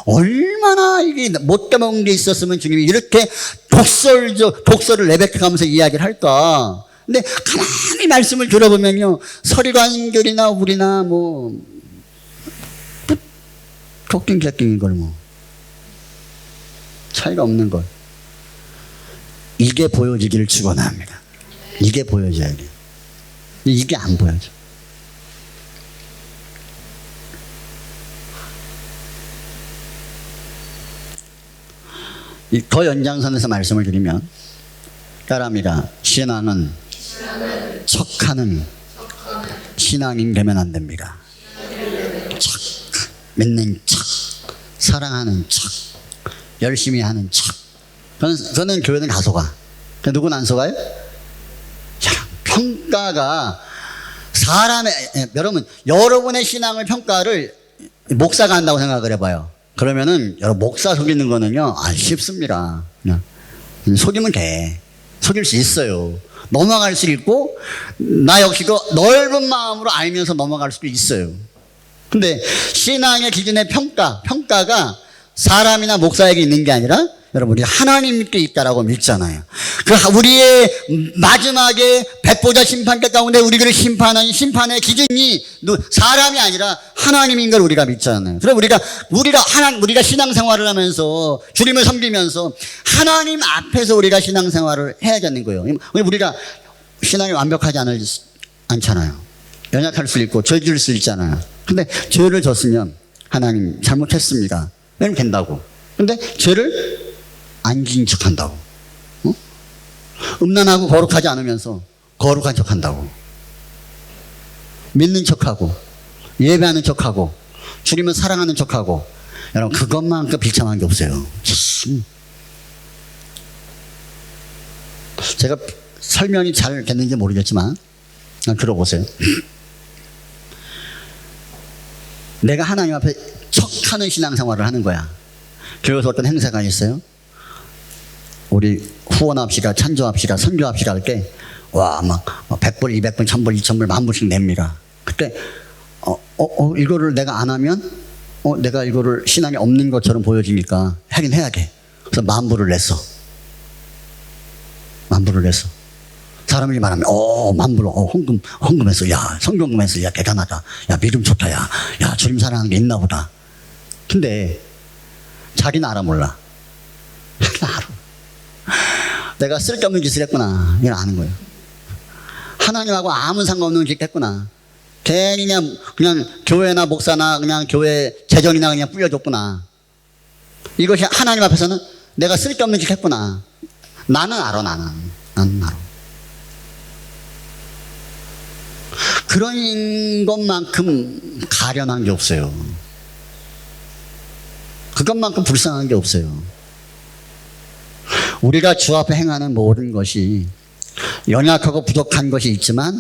얼마나 이게 못돼 먹은 게 있었으면 주님이 이렇게 독설을 내뱉어가면서 이야기를 할까. 근데 가만히 말씀을 들어보면요, 서리관결이나 우리나 족딩객딩인 걸 차이가 없는 걸. 이게 보여지기를 축원합니다. 이게 보여져야 돼요. 이게 안 보여져. 더 연장선에서 말씀을 드리면 따라합니다. 신앙은 척하는 신앙인 되면 안 됩니다. 척, 믿는 척, 사랑하는 척, 열심히 하는 척. 저는 교회는 가서 가. 누구는 안 속아요? 평가가 여러분의 신앙을 평가를 목사가 한다고 생각을 해봐요. 그러면은 여러분 목사 속이는 거는요, 쉽습니다. 그냥 속이면 돼. 속일 수 있어요. 넘어갈 수 있고 나 역시도 넓은 마음으로 알면서 넘어갈 수도 있어요. 근데 신앙의 기준의 평가가 사람이나 목사에게 있는 게 아니라 여러분, 우리 하나님께 있다라고 믿잖아요. 그 우리의 마지막에 백보자 심판대 가운데 우리를 심판하는 심판의 기준이 사람이 아니라 하나님인 걸 우리가 믿잖아요. 그래서 우리가 신앙생활을 하면서 주님을 섬기면서 하나님 앞에서 우리가 신앙생활을 해야겠는 거예요. 우리가 신앙이 완벽하지 않잖아요. 연약할 수 있고 죄 지을 수 있잖아요. 근데 죄를 졌으면 하나님 잘못했습니다. 그럼 된다고. 근데 죄를 안 지은 척한다고. 음란하고 거룩하지 않으면서 거룩한 척한다고. 믿는 척하고 예배하는 척하고 주님을 사랑하는 척하고. 여러분, 그것만큼 비참한 게 없어요. 제가 설명이 잘 됐는지 모르겠지만 들어보세요. 내가 하나님 앞에 척하는 신앙생활을 하는 거야. 교회에서 어떤 행사가 있어요. 우리 후원합시다, 찬조합시다, 선교합시다 할 때 와, 막 100불, 200불, 1000불, 2000불, 10,000불씩 냅니다. 그때 이거를 내가 안 하면 내가 이거를 신앙이 없는 것처럼 보여지니까 하긴 해야 돼. 그래서 10,000불을 냈어. 10,000불을 냈어. 사람들이 말하면 10,000불 헌금했어. 야, 성경금했어. 야, 대단하다. 야, 믿음 좋다. 야, 주님 사랑하는 게 있나 보다. 근데 자기는 알아 몰라. 알아. 내가 쓸데없는 짓을 했구나. 이걸 아는 거예요. 하나님하고 아무 상관없는 짓을 했구나. 괜히 그냥 교회나 목사나 그냥 교회 재정이나 그냥 뿌려줬구나. 이것이 하나님 앞에서는 내가 쓸데없는 짓을 했구나. 나는 알아. 나는 알아. 그런 것만큼 가련한 게 없어요. 그것만큼 불쌍한 게 없어요. 우리가 주 앞에 행하는 모든 것이 연약하고 부족한 것이 있지만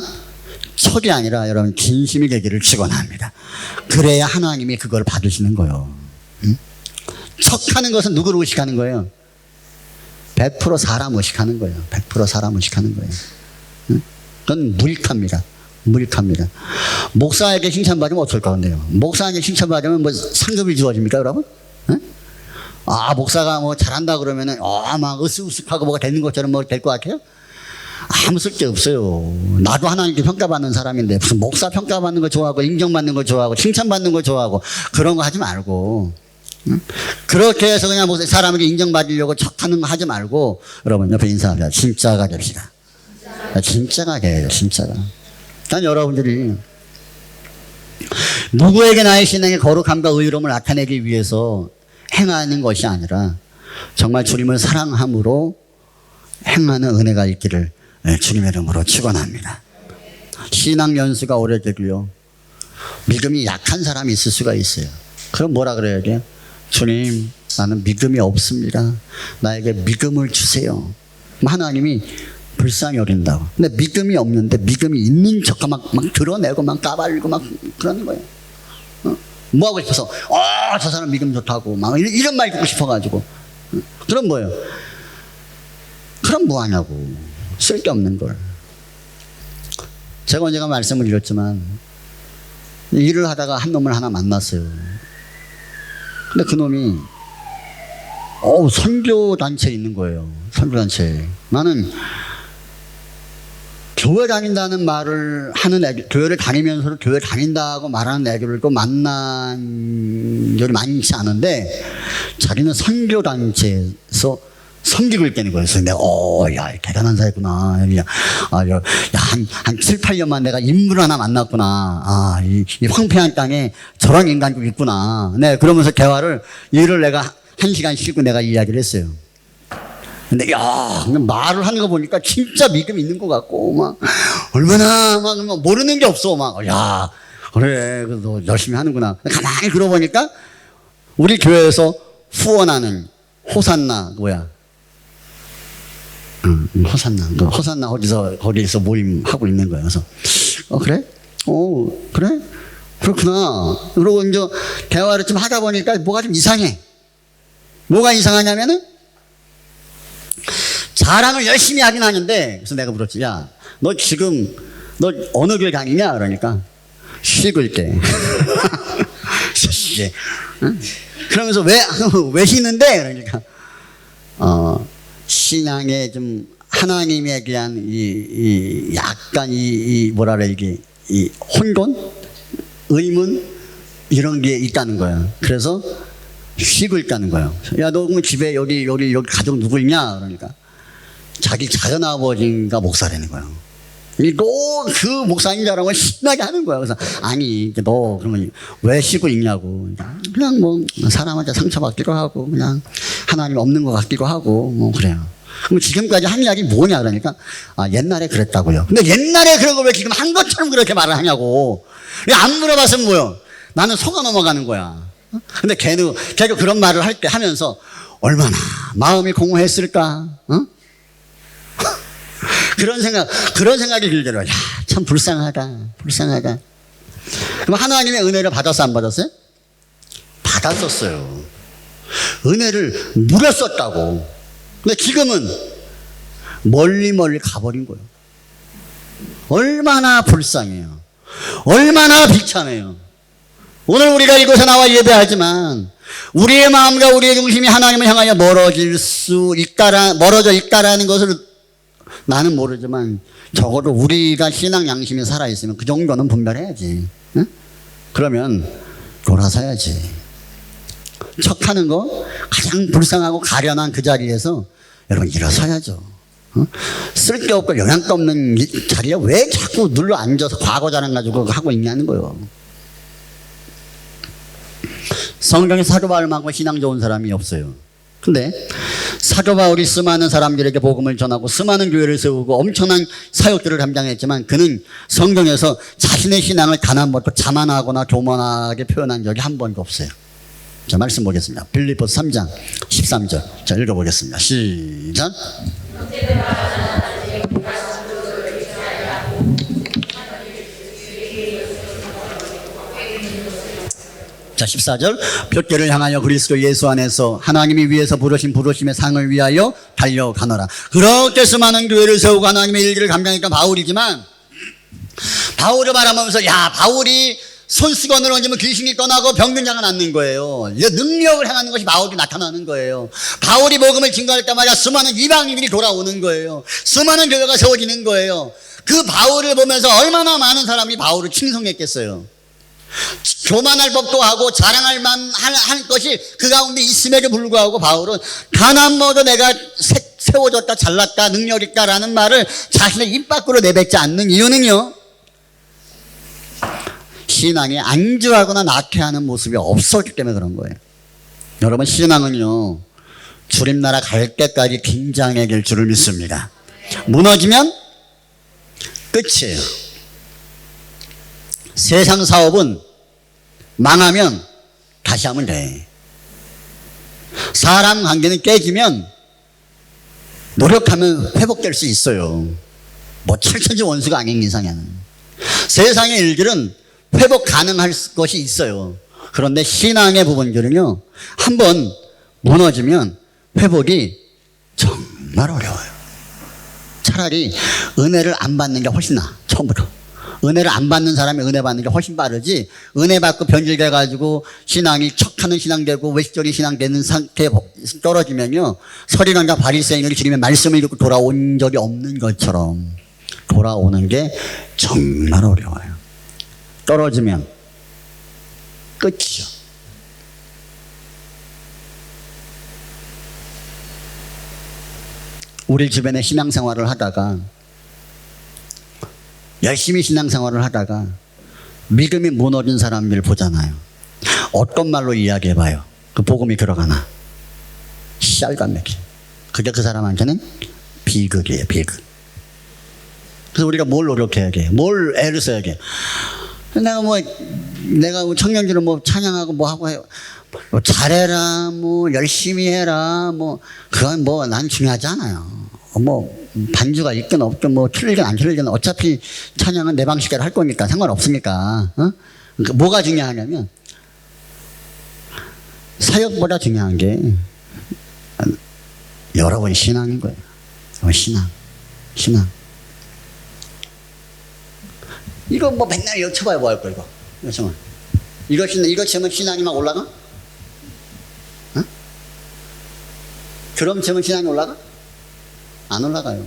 척이 아니라 여러분 진심이 되기를 축원합니다. 그래야 하나님이 그걸 받으시는 거예요. 척하는 것은 누구를 의식하는 거예요? 100% 사람 의식하는 거예요. 100% 사람 의식하는 거예요. 그건 무익합니다. 목사에게 칭찬받으면 어떨 건데요? 목사에게 칭찬받으면 뭐 상급이 주어집니까, 여러분? 목사가 뭐 잘한다 그러면은 막 으쓱으쓱하고 뭐가 되는 것처럼 뭐 될 것 같아요? 아무 쓸데 없어요. 나도 하나님께 평가받는 사람인데 무슨 목사 평가받는 거 좋아하고 인정받는 거 좋아하고 칭찬받는 거 좋아하고 그런 거 하지 말고, 그렇게 해서 그냥 사람에게 인정받으려고 척하는 거 하지 말고, 여러분 옆에 인사합니다. 진짜가 됩시다. 진짜가 돼요. 진짜가. 난 여러분들이 누구에게 나의 신앙의 거룩함과 의로움을 나타내기 위해서 행하는 것이 아니라 정말 주님을 사랑함으로 행하는 은혜가 있기를 주님의 이름으로 축원합니다. 신앙 연수가 오래되고요. 믿음이 약한 사람이 있을 수가 있어요. 그럼 뭐라 그래야 돼요? 주님, 나는 믿음이 없습니다. 나에게 믿음을 주세요. 하나님이 불쌍히 여긴다고. 근데 믿음이 없는데 믿음이 있는 척 막 드러내고 막 까발리고 막 그러는 거예요. 뭐 하고 싶어서 저 사람 믿음 좋다고 막 이런 말 듣고 싶어가지고. 그럼 뭐예요? 그럼 뭐 하냐고. 쓸데없는 걸. 제가 언젠가 말씀을 드렸지만 일을 하다가 한 놈을 하나 만났어요. 근데 그 놈이 선교단체에 있는 거예요. 선교단체에. 나는 교회 다닌다는 말을 하는 애들, 교회를 다니면서도 교회 다닌다고 말하는 애들을 또 만난 적이 많지 않은데 자기는 선교단체에서 섬기고 있다는 거예요. 그래서 내가 대단한 사이구나. 한 7, 8년만 내가 인물을 하나 만났구나. 이 황폐한 땅에 저런 인간도 있구나. 네, 그러면서 대화를 일을 내가 1시간 쉬고 내가 이야기를 했어요. 근데 말을 하는 거 보니까 진짜 믿음 있는 것 같고 막 얼마나 막 모르는 게 없어. 그래 너 열심히 하는구나. 가만히 들어보니까 우리 교회에서 후원하는 호산나 호산나 거기서 모임하고 있는 거예요. 그래서 그래? 그래? 그렇구나. 그러고 이제 대화를 좀 하다 보니까 뭐가 좀 이상해. 뭐가 이상하냐면은 자랑을 열심히 하긴 하는데, 그래서 내가 물었지. 너 지금 너 어느 교회 다니냐? 그러니까 쉬고 있대. 그러면서 왜 쉬는데? 그러니까 신앙의 좀 하나님에 대한 약간 뭐라 그래, 이 혼돈? 의문? 이런 게 있다는 거야. 그래서 쉬고 있다는 거예요. 야, 너 그럼 집에 여기 가족 누구 있냐? 그러니까 자기 작은 아버지가 목사라는 거예요. 너 그 목사인 줄 알고 신나게 하는 거야. 그래서 아니, 너 그러면 왜 쉬고 있냐고. 그냥 뭐 사람한테 상처받기도 하고 그냥 하나님 없는 것 같기도 하고 뭐 그래요. 그럼 지금까지 한 이야기 뭐냐 그러니까 옛날에 그랬다고요. 근데 옛날에 그런 걸 왜 지금 한 것처럼 그렇게 말을 하냐고. 안 물어봤으면 뭐요? 나는 속아 넘어가는 거야. 근데 걔도 그런 말을 할 때 하면서 얼마나 마음이 공허했을까? 그런 생각이 들더라고요. 야, 참 불쌍하다. 그럼 하나님의 은혜를 받았어, 안 받았어요? 받았었어요. 은혜를 누렸었다고. 근데 지금은 멀리 가버린 거예요. 얼마나 불쌍해요. 얼마나 비참해요. 오늘 우리가 이곳에 나와 예배하지만 우리의 마음과 우리의 중심이 하나님을 향하여 멀어져 있다라는 것을 나는 모르지만 적어도 우리가 신앙 양심이 살아있으면 그 정도는 분별해야지. 응? 그러면 돌아서야지. 척하는 거 가장 불쌍하고 가련한 그 자리에서 여러분 일어서야죠. 쓸데없고 영양도 없는 자리에 왜 자꾸 눌러 앉아서 과거 자랑 가지고 하고 있냐는 거예요. 성경에 사도 바울만큼 신앙 좋은 사람이 없어요. 근데 사도 바울이 수많은 사람들에게 복음을 전하고 수많은 교회를 세우고 엄청난 사역들을 감당했지만 그는 성경에서 자신의 신앙을 단 한 번도 자만하거나 교만하게 표현한 적이 한 번도 없어요. 자, 말씀 보겠습니다. 빌립보서 3장 13절. 자, 읽어보겠습니다. 시작. 자, 14절. 푯게를 향하여 그리스도 예수 안에서 하나님이 위에서 부르신 부르심의 상을 위하여 달려가노라. 그렇게 수많은 교회를 세우고 하나님의 일기를 감당했던 바울이지만 바울을 바라보면서 야, 바울이 손수건을 얹으면 귀신이 떠나고 병균자가 낫는 거예요. 능력을 행하는 것이 바울이 나타나는 거예요. 바울이 복음을 증거할 때마다 수많은 이방인들이 돌아오는 거예요. 수많은 교회가 세워지는 거예요. 그 바울을 보면서 얼마나 많은 사람이 바울을 칭송했겠어요. 교만할 법도 하고 자랑할 만한 것이 그 가운데 있음에도 불구하고 바울은 단 한 번도 내가 세워졌다 잘났다 능력 있다라는 말을 자신의 입 밖으로 내뱉지 않는 이유는요, 신앙이 안주하거나 낙해하는 모습이 없었기 때문에 그런 거예요. 여러분, 신앙은요 주님 나라 갈 때까지 긴장의 길 줄을 믿습니다. 무너지면 끝이에요. 세상 사업은 망하면 다시 하면 돼. 사람 관계는 깨지면 노력하면 회복될 수 있어요. 뭐 철천지 원수가 아닌 이상에는. 세상의 일들은 회복 가능할 것이 있어요. 그런데 신앙의 부분들은요, 한번 무너지면 회복이 정말 어려워요. 차라리 은혜를 안 받는 게 훨씬 나아. 처음부터 은혜를 안 받는 사람이 은혜 받는 게 훨씬 빠르지, 은혜 받고 변질돼 가지고 신앙이 척하는 신앙 되고 외식적인 신앙 되는 상태에 떨어지면요, 서리관과 바리새인들이 주님의 말씀을 듣고 돌아온 적이 없는 것처럼 돌아오는 게 정말 어려워요. 떨어지면 끝이죠. 우리 주변에 신앙생활을 하다가, 열심히 신앙생활을 하다가 믿음이 무너진 사람들 보잖아요. 어떤 말로 이야기해봐요. 그 복음이 들어가나? 씨알감맥이. 그게 그 사람한테는 비극이에요, 비극. 그래서 우리가 뭘 노력해야 돼? 뭘 애를 써야 돼? 내가 청년들은 찬양하고 하고 해요. 잘해라, 열심히 해라, 그건 난 중요하지 않아요. 반주가 있든 없든 틀리든 안 틀리든 어차피 찬양은 내 방식대로 할 거니까 상관없으니까. 그러니까 뭐가 중요하냐면, 사역보다 중요한 게 여러분 신앙인 거예요. 신앙. 이거 맨날 여쭤봐요. 뭐 할 거, 이거. 이거 치면 신앙이 막 올라가? 드럼 치면 신앙이 올라가? 안 올라가요.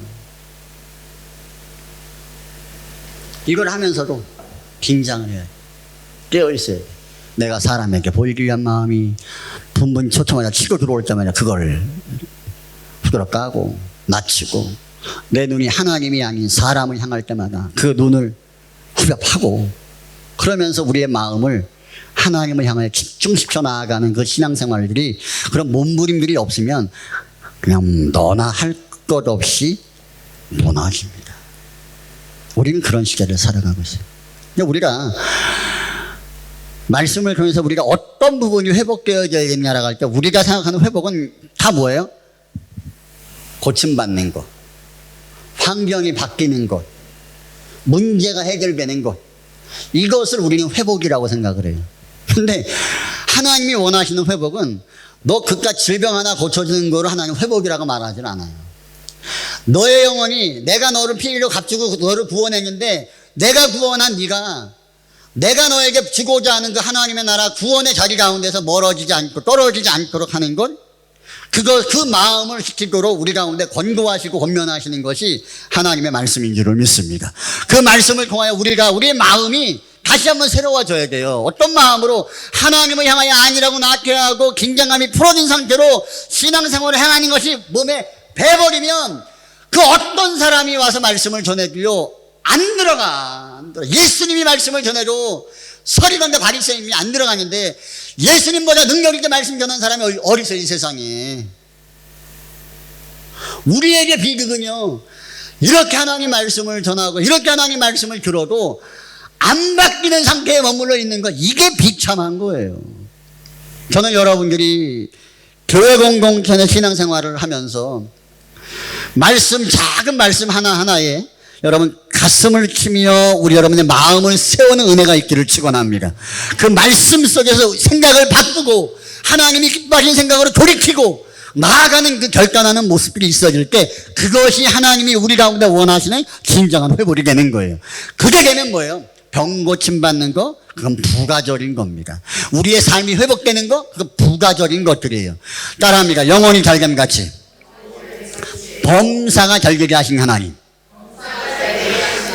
이걸 하면서도 긴장을 해야 돼. 깨어있어야 돼. 내가 사람에게 보이기 위한 마음이 분분 초청하자 치고 들어올 때마다 그거를 후드러 까고 낮추고, 내 눈이 하나님이 아닌 사람을 향할 때마다 그 눈을 후벼 파고, 그러면서 우리의 마음을 하나님을 향해 집중시켜 나아가는 그 신앙생활들이, 그런 몸부림들이 없으면 그냥 너나 할 것 없이 무너집니다. 우리는 그런 시대를 살아가고 있어요. 우리가 말씀을 통해서 우리가 어떤 부분이 회복되어져야 되냐라고 할 때, 우리가 생각하는 회복은 다 뭐예요? 고침받는 것, 환경이 바뀌는 것, 문제가 해결되는 것, 이것을 우리는 회복이라고 생각을 해요. 근데 하나님이 원하시는 회복은 너 그깟 질병 하나 고쳐주는 거를 하나님 회복이라고 말하지는 않아요. 너의 영혼이, 내가 너를 피로 값주고 너를 구원했는데, 내가 구원한 네가 내가 너에게 주고자 하는 그 하나님의 나라 구원의 자리 가운데서 멀어지지 않고 떨어지지 않도록 하는 것, 그 마음을 지키도록 우리 가운데 권고하시고 권면하시는 것이 하나님의 말씀인 줄을 믿습니다. 그 말씀을 통하여 우리의 마음이 다시 한번 새로워져야 돼요. 어떤 마음으로? 하나님을 향하여 아니라고 나태하고 긴장감이 풀어진 상태로 신앙생활을 행하는 것이 몸에 배버리면, 그 어떤 사람이 와서 말씀을 전해도요 안 들어가. 예수님이 말씀을 전해도 서리건대 바리새인이 안 들어가는데, 예수님보다 능력 있게 말씀 전하는 사람이 어디 있어요, 이 세상에. 우리에게 비극은요, 이렇게 하나님 말씀을 전하고 이렇게 하나님 말씀을 들어도 안 바뀌는 상태에 머물러 있는 것, 이게 비참한 거예요. 저는 여러분들이 교회 공동체의 신앙생활을 하면서 작은 말씀 하나하나에 여러분 가슴을 치며 우리 여러분의 마음을 세우는 은혜가 있기를 축원합니다. 그 말씀 속에서 생각을 바꾸고 하나님이 기뻐하시는 생각으로 돌이키고 나아가는 그 결단하는 모습들이 있어질 때, 그것이 하나님이 우리 가운데 원하시는 진정한 회복이 되는 거예요. 그게 되면 뭐예요? 병 고침 받는 거, 그건 부가적인 겁니다. 우리의 삶이 회복되는 거, 그건 부가적인 것들이에요. 따라합니다. 영혼이 달걀같이 범사가 결결이 하신 하나님.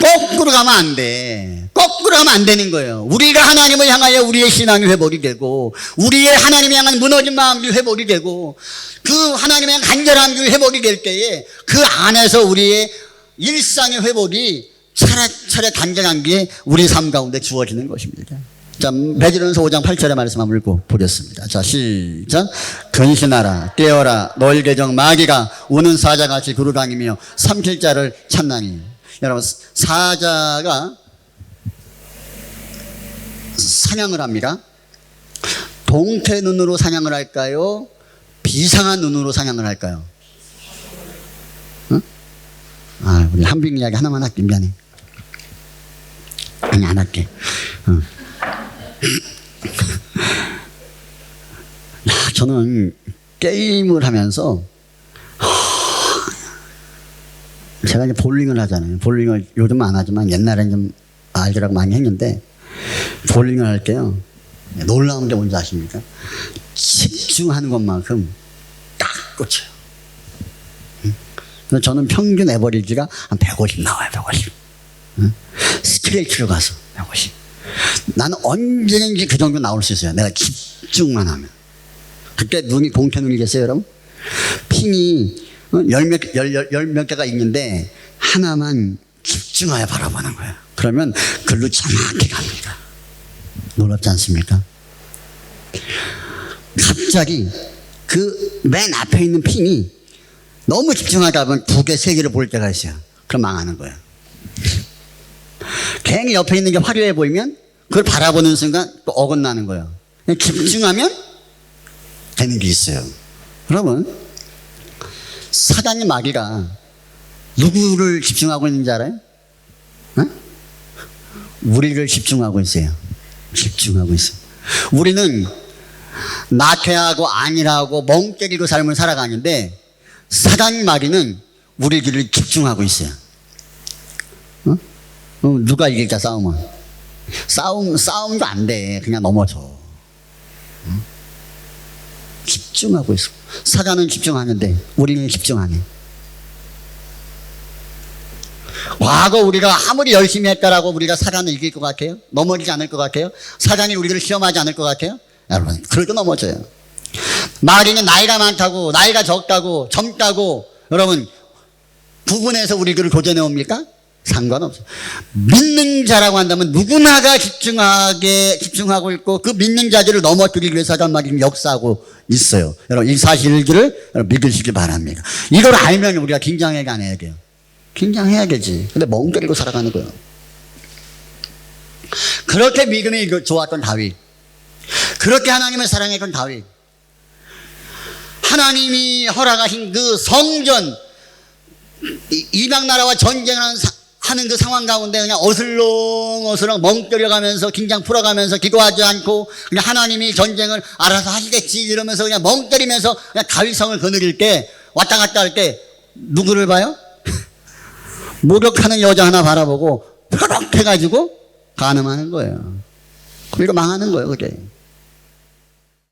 거꾸로 가면 안 돼. 거꾸로 가면 안 되는 거예요. 우리가 하나님을 향하여 우리의 신앙이 회복이 되고, 우리의 하나님을 향한 무너진 마음이 회복이 되고, 그 하나님에 대한 간절함이 회복이 될 때에 그 안에서 우리의 일상의 회복이 차례차례 단정한 게 우리 삶 가운데 주어지는 것입니다. 자, 베드로전서 5장 8절의 말씀 한번 읽고 보겠습니다. 자, 시작. 근신하라, 깨어라, 너희 계정 마귀가 우는 사자같이 두루다니며 삼킬 자를 찾나니. 여러분, 사자가 사냥을 합니다. 동태 눈으로 사냥을 할까요? 비상한 눈으로 사냥을 할까요? 응? 우리 한빙 이야기 하나만 할게. 미안해. 아니, 안 할게. 저는 게임을 하면서, 제가 이제 볼링을 하잖아요. 볼링을 요즘은 안 하지만 옛날에는 좀 아이들하고 많이 했는데, 볼링을 할 때요, 놀라운 게 뭔지 아십니까? 집중하는 것만큼 딱 꽂혀요. 그래서 저는 평균 에버리지가 한 150 나와요. 150. 스트레이트로 가서 150. 나는 언제든지 그 정도 나올 수 있어요. 내가 집중만 하면. 그때 눈이 동태 눈이겠어요, 여러분? 핀이 열 몇 개가 있는데 하나만 집중하여 바라보는 거예요. 그러면 글로 정확히 갑니다. 놀랍지 않습니까? 갑자기 그 맨 앞에 있는 핀이 너무 집중하다 보면 2개, 3개를 볼 때가 있어요. 그럼 망하는 거예요. 괜히 옆에 있는 게 화려해 보이면 그걸 바라보는 순간 또 어긋나는 거예요. 집중하면 되는 게 있어요. 여러분, 사단의 마귀가 누구를 집중하고 있는지 알아요? 우리를 집중하고 있어요. 집중하고 있어요. 우리는 나태하고 아니라고 멍 때리고 삶을 살아가는데, 사단 마귀는 우리들을 집중하고 있어요. 누가 이길까, 싸움은? 싸움도 안 돼. 그냥 넘어져. 집중하고 있어. 사자는 집중하는데 우리는 집중 안 해. 과거 우리가 아무리 열심히 했다라고 우리가 사자는 이길 것 같아요? 넘어지지 않을 것 같아요? 사장이 우리를 시험하지 않을 것 같아요? 여러분, 그래도 넘어져요. 마귀는 나이가 많다고, 나이가 적다고, 젊다고, 여러분, 구분해서 우리를 도전해 옵니까? 상관없어요. 믿는 자라고 한다면 누구나가 집중하고 있고 그 믿는 자들을 넘어뜨리기 위해서 하단 말이 역사하고 있어요. 여러분, 이 사실들을 믿으시기 바랍니다. 이걸 알면 우리가 긴장해야 안 해야 돼요? 긴장해야 되지. 근데 멍때리고 살아가는 거예요. 그렇게 믿음이 좋았던 다윗. 그렇게 하나님을 사랑했던 다윗. 하나님이 허락하신 그 성전, 이방 나라와 전쟁하는 그 상황 가운데 그냥 어슬렁어슬렁 멍때려가면서 긴장 풀어가면서 기도하지 않고 그냥 하나님이 전쟁을 알아서 하시겠지 이러면서 그냥 멍때리면서 그냥 다윗성을 거느릴 때 왔다 갔다 할 때 누구를 봐요? 목욕하는 여자 하나 바라보고 펴덕해가지고 간음하는 거예요. 그러니까 망하는 거예요, 그게.